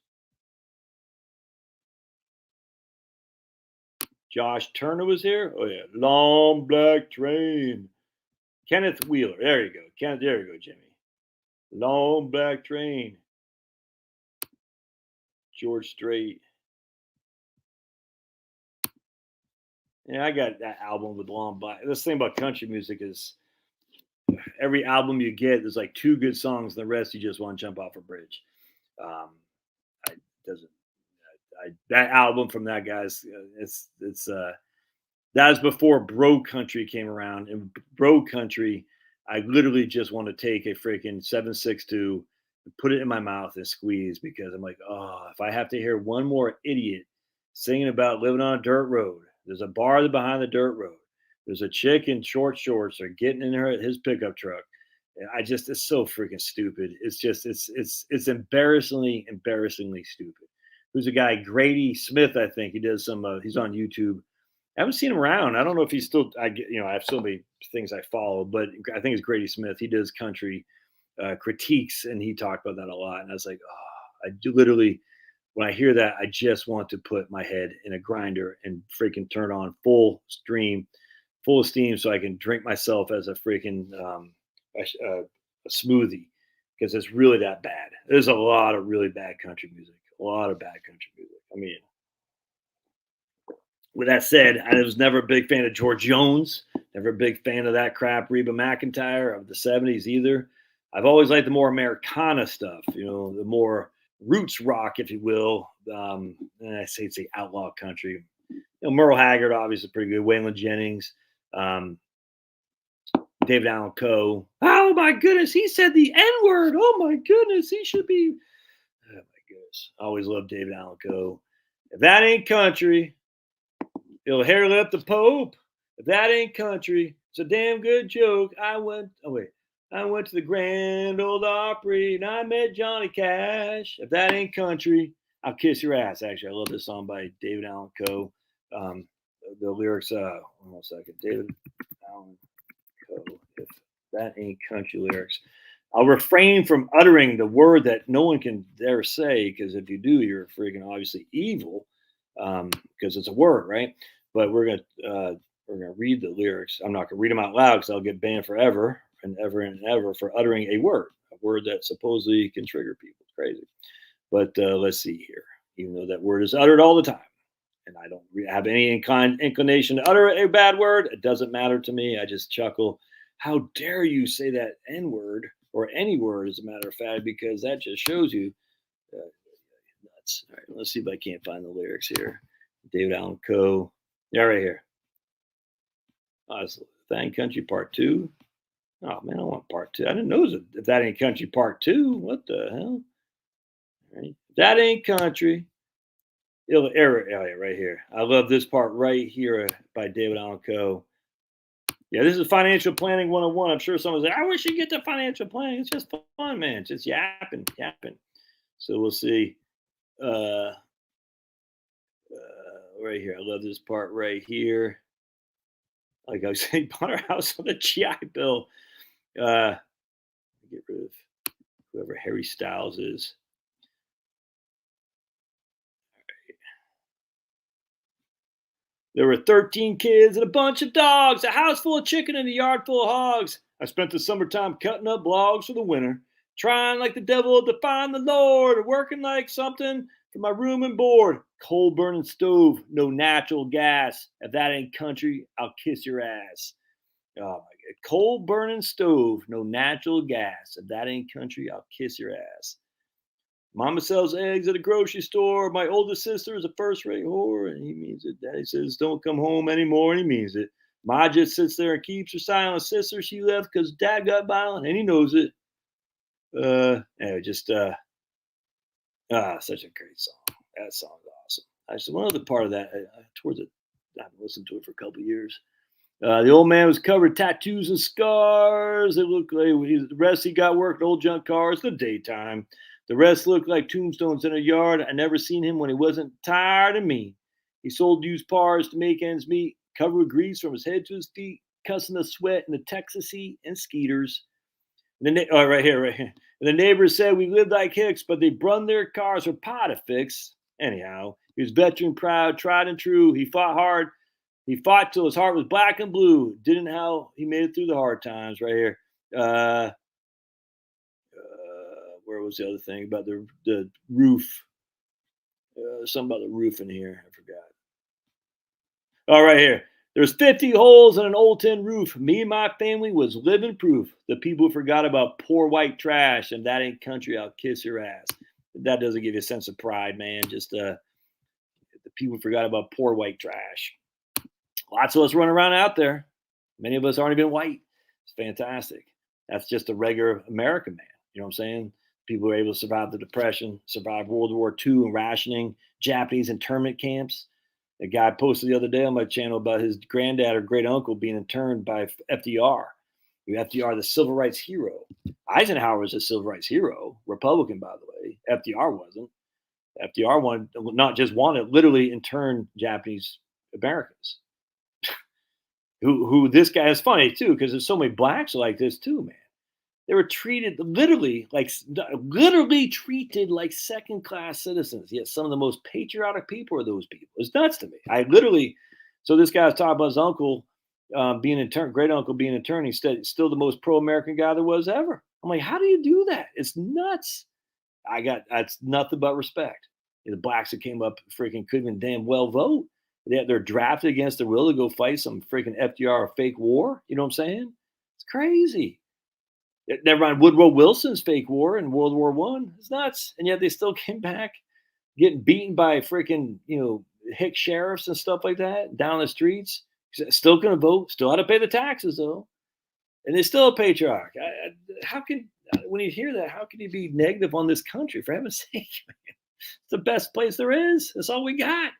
Speaker 1: Josh Turner was here. Oh, yeah. Long Black Train. Kenneth Wheeler. There you go. There you go, Jimmy. Long Black Train. George Strait. Yeah, I got that album with Long Black. This thing about country music is every album you get, there's like two good songs, and the rest you just want to jump off a bridge. That album from that guy's, that was before Bro Country came around, and Bro Country, I literally just want to take a freaking 7.62 and put it in my mouth and squeeze, because I'm like, oh, if I have to hear one more idiot singing about living on a dirt road, There's a bar behind the dirt road. There's a chick in short shorts or getting in his pickup truck. It's so freaking stupid. It's embarrassingly stupid. Who's a guy, Grady Smith? I think he does some. He's on YouTube. I haven't seen him around. I don't know if he's still. I have so many things I follow, but I think it's Grady Smith. He does country critiques, and he talked about that a lot. And I was like, oh, I do literally. When I hear that, I just want to put my head in a grinder and freaking turn on full of steam, so I can drink myself as a freaking a smoothie, because it's really that bad. There's a lot of really bad country music. A lot of bad country music. I mean, with that said, I was never a big fan of George Jones. Never a big fan of that crap. Reba McEntire of the '70s either. I've always liked the more Americana stuff. The more roots rock, if you will. I say it's the outlaw country. Merle Haggard, obviously pretty good. Waylon Jennings, David Allan Coe. Oh my goodness, he said the N-word. Oh my goodness, he should be. Oh my goodness, I always loved David Allan Coe. If that ain't country, he'll hair lip the Pope. If that ain't country, it's a damn good joke. I went to the Grand Ole Opry and I met Johnny Cash. If that ain't country, I'll kiss your ass. Actually, I love this song by David Allan Coe. The lyrics, one second. David Allan Coe. If that ain't country lyrics. I'll refrain from uttering the word that no one can dare say, because if you do, you're freaking obviously evil, because it's a word, right? But we're gonna read the lyrics. I'm not gonna read them out loud because I'll get banned forever and ever for uttering a word that supposedly can trigger people. It's crazy. But let's see here. Even though that word is uttered all the time, and I don't have any inclination to utter a bad word, it doesn't matter to me. I just chuckle. How dare you say that N word or any word, as a matter of fact, because that just shows you nuts. All right, let's see if I can't find the lyrics here. David Allan Coe. Yeah, right here. Thang Country Part 2. Oh, man, I want Part 2. I didn't know if that ain't country Part 2. What the hell? All right. That ain't country. Right here. I love this part right here by David Allan Coe. Yeah, this is financial planning 101. I'm sure someone's like, I wish you get to financial planning. It's just fun, man. It's just yapping. So we'll see. Right here. I love this part right here. Like I was saying, bought our house on the GI Bill. Get rid of whoever Harry Styles is. There were 13 kids and a bunch of dogs, a house full of chicken and a yard full of hogs. I spent the summertime cutting up logs for the winter, trying like the devil to find the Lord, working like something for my room and board. Coal burning stove, no natural gas. If that ain't country, I'll kiss your ass. Oh my God. Coal burning stove, no natural gas. If that ain't country, I'll kiss your ass. Mama sells eggs at a grocery store. My oldest sister is a first-rate whore, and he means it. Daddy says, don't come home anymore, and he means it. Ma just sits there and keeps her silent. Sister, she left because Dad got violent, and he knows it. Such a great song. That song's awesome. Actually, one other part of that, towards it, I haven't listened to it for a couple of years. The old man was covered in tattoos and scars. It looked like the rest he got worked old junk cars. The daytime. The rest looked like tombstones in a yard. I never seen him when he wasn't tired of me. He sold used cars to make ends meet, covered with grease from his head to his feet, cussing the sweat in the Texas heat and skeeters. Right here. And the neighbors said we lived like hicks, but they brung their cars for pie to fix. Anyhow, he was veteran proud, tried and true. He fought hard. He fought till his heart was black and blue. Didn't how he made it through the hard times. Right here. Where was the other thing about the roof? Something about the roof in here. I forgot. Oh, right here. There's 50 holes in an old tin roof. Me and my family was living proof. The people forgot about poor white trash, and that ain't country. I'll kiss your ass. That doesn't give you a sense of pride, man. Just the people forgot about poor white trash. Lots of us running around out there. Many of us aren't even white. It's fantastic. That's just a regular American man. You know what I'm saying? People were able to survive the Depression, survive World War II and rationing, Japanese internment camps. A guy posted the other day on my channel about his granddad or great uncle being interned by FDR. FDR, the civil rights hero. Eisenhower was a civil rights hero, Republican, by the way. FDR wasn't. FDR wanted, not just wanted, literally intern Japanese Americans. Who this guy is funny too, because there's so many blacks like this too, man. They were treated literally treated like second class citizens. Yet some of the most patriotic people are those people. It's nuts to me. So this guy was talking about his uncle being intern, great uncle being intern. He's still the most pro American guy there was ever. I'm like, how do you do that? It's nuts. That's nothing but respect. The blacks that came up freaking couldn't even damn well vote. They're drafted against their will to go fight some freaking FDR fake war. You know what I'm saying? It's crazy. Never mind Woodrow Wilson's fake war in World War One. It's nuts. And yet they still came back getting beaten by freaking, hick sheriffs and stuff like that down the streets. Still couldn't vote. Still had to pay the taxes though. And they're still a patriarch. When you hear that, how can you be negative on this country? For heaven's sake, man. It's the best place there is. That's all we got.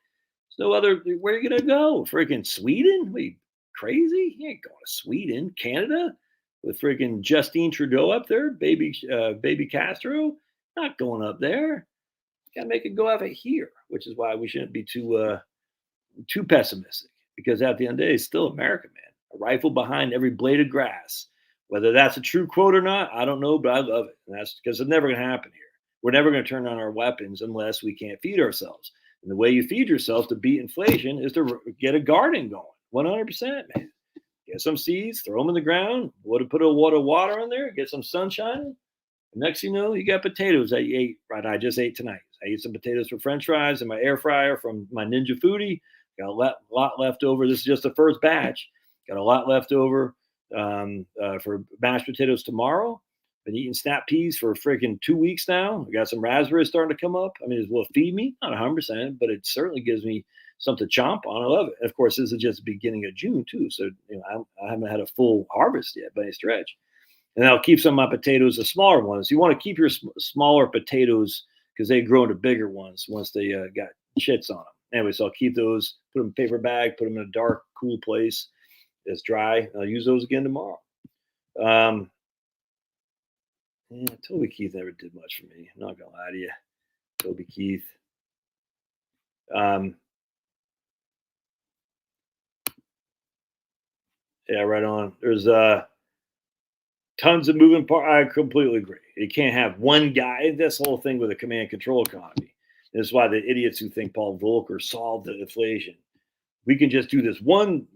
Speaker 1: No other. Where are you gonna go? Freaking Sweden? Are you crazy? You ain't going to Sweden. Canada with freaking Justine Trudeau up there, baby Castro. Not going up there. You gotta make it go out of here, which is why we shouldn't be too pessimistic. Because at the end of the day, it's still America, man. A rifle behind every blade of grass. Whether that's a true quote or not, I don't know, but I love it. And that's because it's never gonna happen here. We're never gonna turn on our weapons unless we can't feed ourselves. And the way you feed yourself to beat inflation is to get a garden going. 100%, man. Get some seeds, throw them in the ground, put a water in there, get some sunshine. And next thing you know, you got potatoes that you ate. Right, I just ate tonight. I ate some potatoes for French fries in my air fryer from my Ninja Foodie. Got a lot left over. This is just the first batch. Got a lot left over for mashed potatoes tomorrow. Been eating snap peas for freaking 2 weeks now. I got some raspberries starting to come up. I mean, it will feed me, not 100%, but it certainly gives me something to chomp on. I love it. And of course, this is just the beginning of June too, so I haven't had a full harvest yet by any stretch. And I'll keep some of my potatoes, the smaller ones. You want to keep your smaller potatoes because they grow into bigger ones once they got shits on them. Anyway, so I'll keep those, put them in a paper bag, put them in a dark, cool place that's dry. I'll use those again tomorrow. Toby Keith never did much for me. I'm not gonna lie to you, Toby Keith. Yeah, right on. There's tons of moving parts. I completely agree. You can't have one guy. This whole thing with a command and control economy. That's why the idiots who think Paul Volcker solved the inflation. We can just do this one.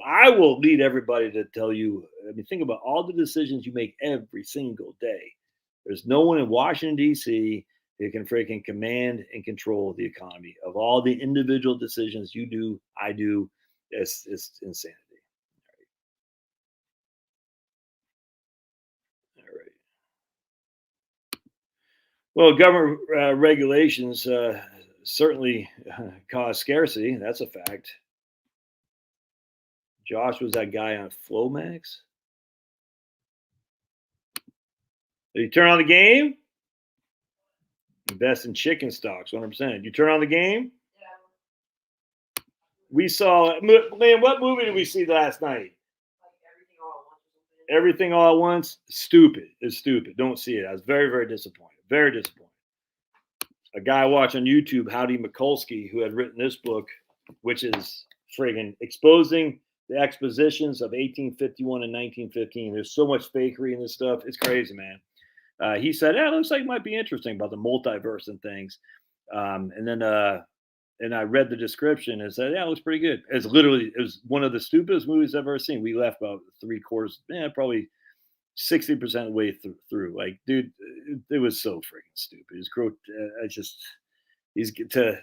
Speaker 1: I will lead everybody to tell you. I mean, think about all the decisions you make every single day. There's no one in Washington, D.C. that can freaking command and control the economy. Of all the individual decisions you do, I do, it's insanity. All right. Well, government regulations certainly cause scarcity. That's a fact. Josh was that guy on Flomax. Did you turn on the game? Invest in chicken stocks, 100%. You turn on the game? Yeah. We saw, Liam, what movie did we see last night? Everything All at Once? Stupid. It's stupid. Don't see it. I was very, very disappointed. Very disappointed. A guy I watched on YouTube, Howdy Mikulski, who had written this book, which is friggin' exposing the expositions of 1851 and 1915. There's so much fakery in this stuff. It's crazy, man. He said, it looks like it might be interesting about the multiverse and things. And I read the description and said, it looks pretty good. It was one of the stupidest movies I've ever seen. We left about 3/4, probably 60% of the way through. Like, dude, it was so freaking stupid.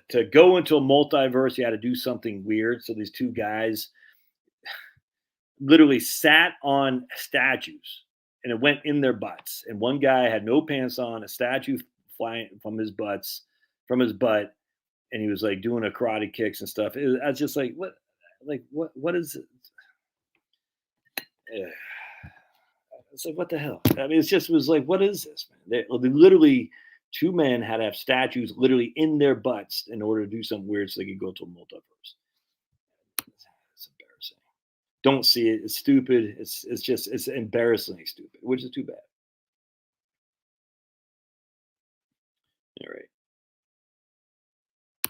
Speaker 1: To go into a multiverse, you had to do something weird. So these two guys literally sat on statues and it went in their butts. And one guy had no pants on, a statue flying from his butt, and he was like doing a karate kicks and stuff. I was just like, what is it? It's like, what the hell? I mean, it was like, what is this, man? They literally, two men had to have statues literally in their butts in order to do something weird so they could go to a multiverse. Don't see it. It's stupid. It's embarrassingly stupid, which is too bad. All right.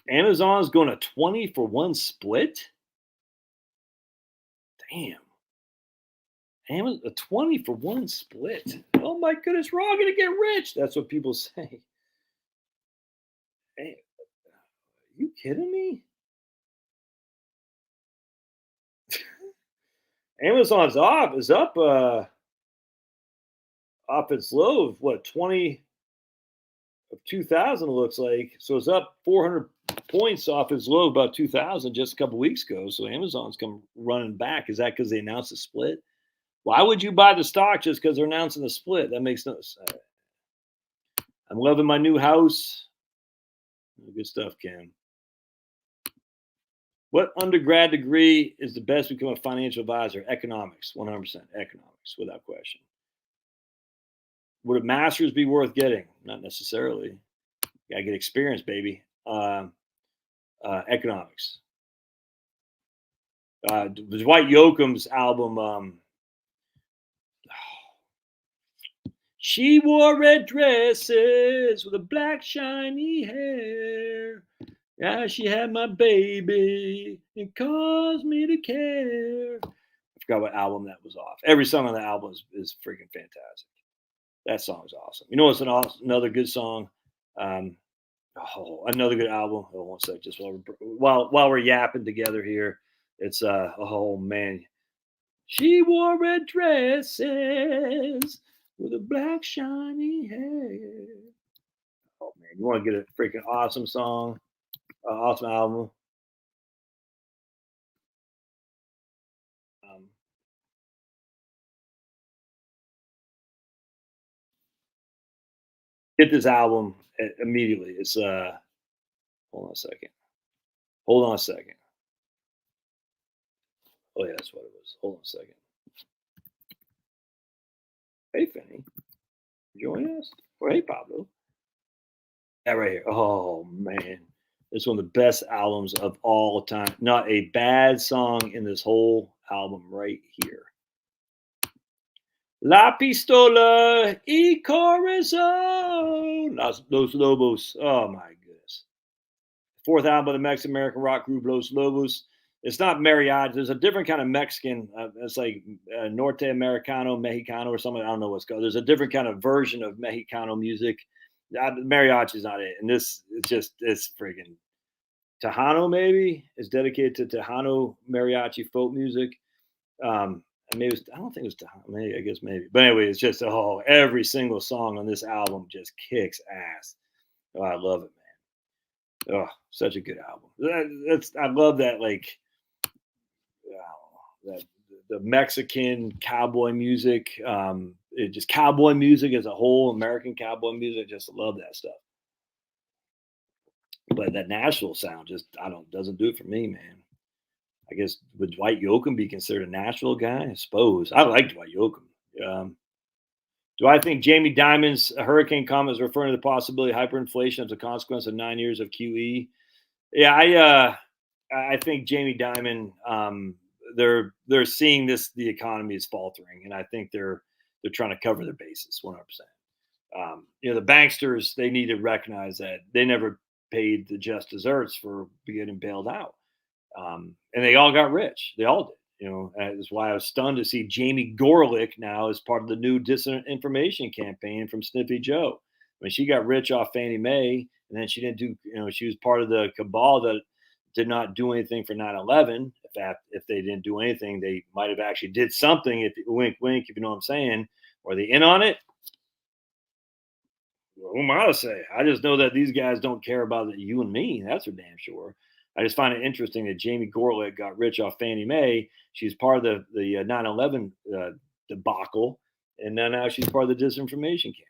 Speaker 1: Amazon's going to 20 for one split. Damn. Amazon, a 20 for one split. Oh my goodness, we're all going to get rich. That's what people say. Hey, are you kidding me? Amazon's is up off its low of what 20 of 2000 looks like. So it's up 400 points off its low about 2000 just a couple weeks ago. So Amazon's come running back. Is that because they announced a split? Why would you buy the stock just because they're announcing a split? That makes no sense. I'm loving my new house. Good stuff, Ken. What undergrad degree is the best to become a financial advisor? Economics, 100% economics, without question. Would a master's be worth getting? Not necessarily. You gotta get experience, baby. Economics. Dwight Yoakam's album. She wore red dresses with a black shiny hair. Yeah, she had my baby and caused me to care. I forgot what album that was off. Every song on the album is freaking fantastic. That song's awesome. You know what's another good song? Another good album. Oh, one sec, just while we're yapping together here. It's oh man. She wore red dresses with a black shiny hair. Oh man, you want to get a freaking awesome song, awesome album. Get this album immediately. It's hold on a second. Hold on a second. Oh yeah, that's what it was. Hold on a second. Hey Fanny, join us. Or hey Pablo. That right here. Oh man. It's one of the best albums of all time. Not a bad song in this whole album right here. La Pistola y Corazon. Los Lobos. Oh my goodness. Fourth album of the Mexican American rock group Los Lobos. It's not mariachi. There's a different kind of Mexican. It's like Norte Americano, Mexicano, or something. I don't know what's called. There's a different kind of version of Mexicano music. Mariachi is not it. And this, it's friggin' Tejano, maybe. It's dedicated to Tejano mariachi folk music. Maybe I don't think it was Tejano. Maybe, I guess maybe. But anyway, it's just, every single song on this album just kicks ass. Oh, I love it, man. Oh, such a good album. I love that, like, that the Mexican cowboy music, just cowboy music as a whole, American cowboy music. Just love that stuff. But that Nashville sound doesn't do it for me, man. I guess would Dwight Yoakam be considered a Nashville guy? I suppose. I like Dwight Yoakam. Do I think Jamie Dimon's hurricane comment is referring to the possibility of hyperinflation as a consequence of 9 years of QE? Yeah, I think Jamie Dimon, they're seeing the economy is faltering, and I think they're trying to cover their bases 100%. The banksters, they need to recognize that they never paid the just desserts for getting bailed out, and they all got rich. They all did. That's why I was stunned to see Jamie Gorelick now as part of the new disinformation campaign from Sniffy Joe. I mean, she got rich off Fannie Mae, and then she didn't do. She was part of the cabal that did not do anything for 9/11. If they didn't do anything, they might have actually did something. If wink, wink, if you know what I'm saying. Were they in on it? Who am I to say? I just know that these guys don't care about you and me. That's for damn sure. I just find it interesting that Jamie Gorelick got rich off Fannie Mae. She's part of the 9/11 debacle, and now she's part of the disinformation campaign.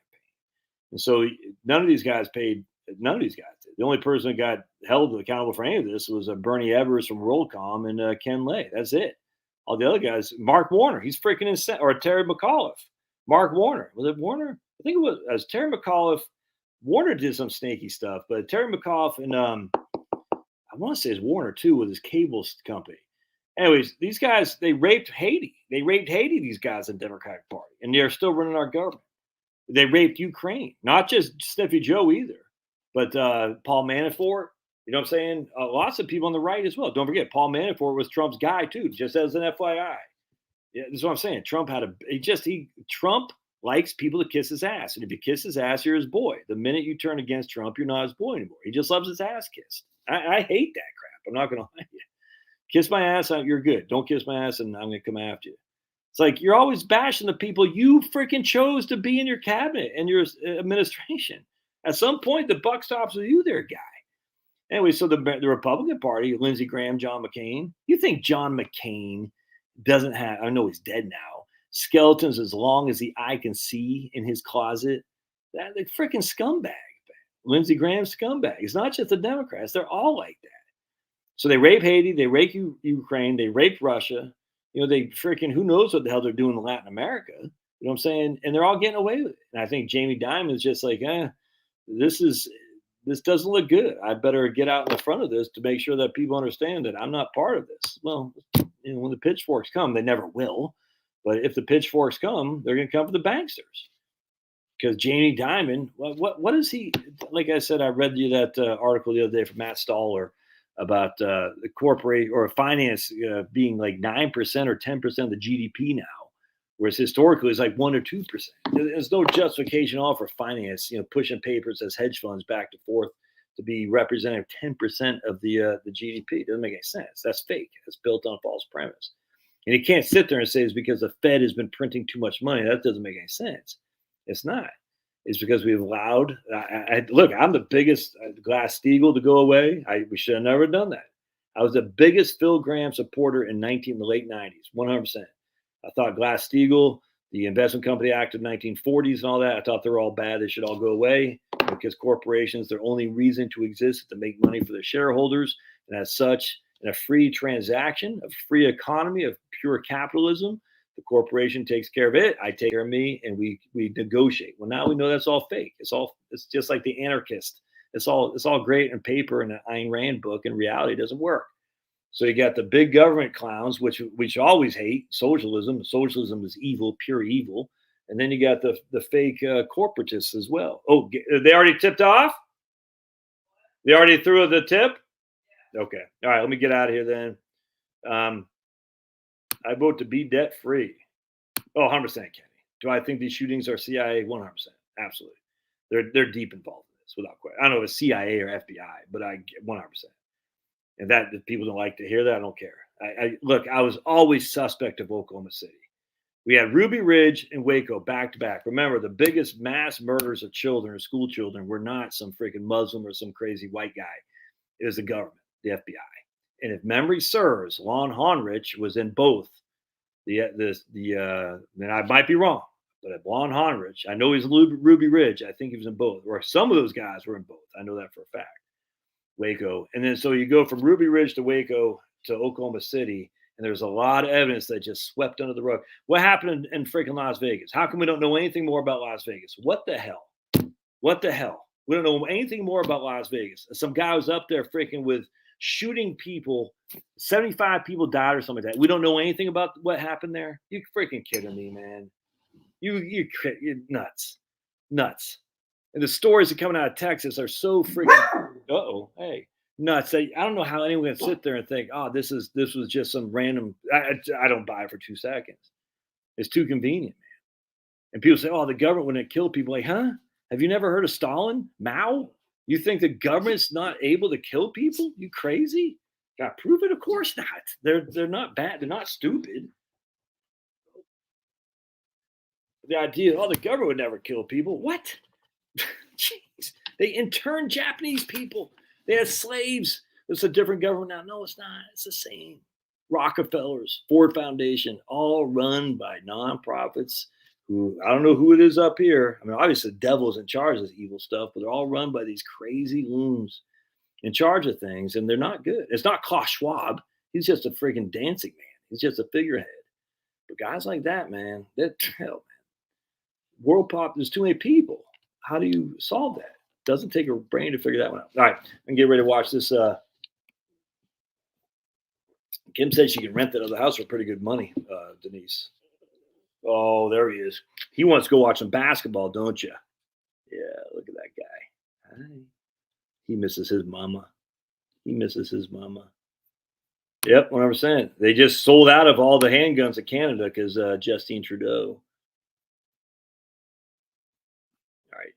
Speaker 1: And so none of these guys paid. None of these guys did. The only person that got held accountable for any of this was Bernie Evers from WorldCom and Ken Lay. That's it. All the other guys, Mark Warner, he's freaking insane, or Terry McAuliffe. Mark Warner, was it Warner? I think it was Terry McAuliffe. Warner did some snaky stuff, but Terry McAuliffe and I want to say it's Warner too with his cable company. Anyways, these guys, they raped Haiti. They raped Haiti, these guys in the Democratic Party, and they're still running our government. They raped Ukraine, not just Sniffy Joe either, but Paul Manafort. You know what I'm saying? Lots of people on the right as well. Don't forget, Paul Manafort was Trump's guy too, just as an FYI. Yeah, that's what I'm saying. Trump had Trump likes people to kiss his ass, and if you kiss his ass, you're his boy. The minute you turn against Trump, you're not his boy anymore. He just loves his ass kissed. I hate that crap. I'm not gonna lie to you. Kiss my ass, you're good. Don't kiss my ass, and I'm gonna come after you. It's like you're always bashing the people you freaking chose to be in your cabinet and your administration. At some point, the buck stops with you, there, guy. Anyway, so the Republican Party, Lindsey Graham, John McCain. You think John McCain doesn't have? I know he's dead now. Skeletons as long as the eye can see in his closet. That the freaking scumbag. Lindsey Graham scumbag. It's not just the Democrats; they're all like that. So they rape Haiti, they rape Ukraine, they raped Russia. You know, they freaking who knows what the hell they're doing in Latin America. You know what I'm saying? And they're all getting away with it. And I think Jamie Dimon is just like, this doesn't look good. I better get out in the front of this to make sure that people understand that I'm not part of this. Well, you know, when the pitchforks come, they never will. But if the pitchforks come, they're going to come for the banksters. Because Jamie Dimon, what is he? Like I said, I read you that article the other day from Matt Stoller about the corporate or finance being like 9% or 10% of the GDP now, whereas historically it's like 1 or 2%. There's no justification at all for finance, you know, pushing papers as hedge funds back and forth to be representative 10% of the GDP. It doesn't make any sense. That's fake. It's built on a false premise. And you can't sit there and say it's because the Fed has been printing too much money. That doesn't make any sense. It's not. It's because we've allowed. Look, I'm the biggest Glass-Steagall to go away. We should have never done that. I was the biggest Phil Gramm supporter in the late 90s, 100%. I thought Glass-Steagall, the Investment Company Act of 1940s and all that, I thought they were all bad. They should all go away because corporations, their only reason to exist is to make money for their shareholders. And as such, in a free transaction, a free economy of pure capitalism, the corporation takes care of it. I take care of me, and we negotiate. Well, now we know that's all fake. It's just like the anarchist. It's all great in paper and an Ayn Rand book. In reality, it doesn't work. So you got the big government clowns, which always hate socialism. Socialism is evil, pure evil. And then you got the fake corporatists as well. Oh, they already tipped off? They already threw the tip? Okay. All right. Let me get out of here then. I vote to be debt free. Oh, 100%, Kenny. Do I think these shootings are CIA? 100%. Absolutely. They're deep involved in this without question. I don't know if it's CIA or FBI, but I get 100%. And that if people don't like to hear that, I don't care. Look, I was always suspect of Oklahoma City. We had Ruby Ridge and Waco back to back. Remember, the biggest mass murders of children or school children were not some freaking Muslim or some crazy white guy. It was the government, the FBI. And if memory serves, Lon Honrich was in both. And I might be wrong, but at Lon Honrich, I know he's Ruby Ridge. I think he was in both, or some of those guys were in both. I know that for a fact. Waco, and then so you go from Ruby Ridge to Waco to Oklahoma City, and there's a lot of evidence that just swept under the rug. What happened in freaking Las Vegas? How come we don't know anything more about Las Vegas? What the hell? What the hell? We don't know anything more about Las Vegas. Some guy was up there freaking with shooting people. 75 people died or something like that. We don't know anything about what happened there. You freaking kidding me, man? You're nuts. And the stories that are coming out of Texas are so freaking nuts. I don't know how anyone can sit there and think, oh, this was just some random. I don't buy it for 2 seconds. It's too convenient, man. And people say, oh, the government wouldn't kill people. Like, huh? Have you never heard of Stalin? Mao? You think the government's not able to kill people? You crazy? Got to prove it? Of course not. They're not bad. They're not stupid. The idea, the government would never kill people. What? Jeez. They interned Japanese people. They had slaves. It's a different government now. No, it's not. It's the same. Rockefellers, Ford Foundation, all run by nonprofits who, I don't know who it is up here. I mean, obviously the devil's in charge of this evil stuff, but they're all run by these crazy loons in charge of things, and they're not good. It's not Klaus Schwab. He's just a freaking dancing man. He's just a figurehead. But guys like that, man, world pop, there's too many people. How do you solve that? Doesn't take a brain to figure that one out. All right, I'm getting ready to watch this Kim said she can rent that other house for pretty good money, Denise. Oh, there he is. He wants to go watch some basketball, don't you? Yeah, look at that guy. Hi. He misses his mama. He misses his mama. Yep, 100%. They just sold out of all the handguns in Canada because Justine Trudeau. All right.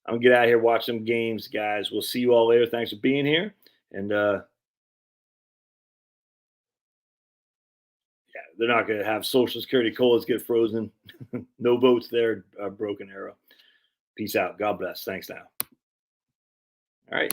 Speaker 1: I'm going to get out of here, watch some games, guys. We'll see you all later. Thanks for being here. And yeah, they're not going to have Social Security colas get frozen. No votes there, Broken Arrow. Peace out. God bless. Thanks now. All right.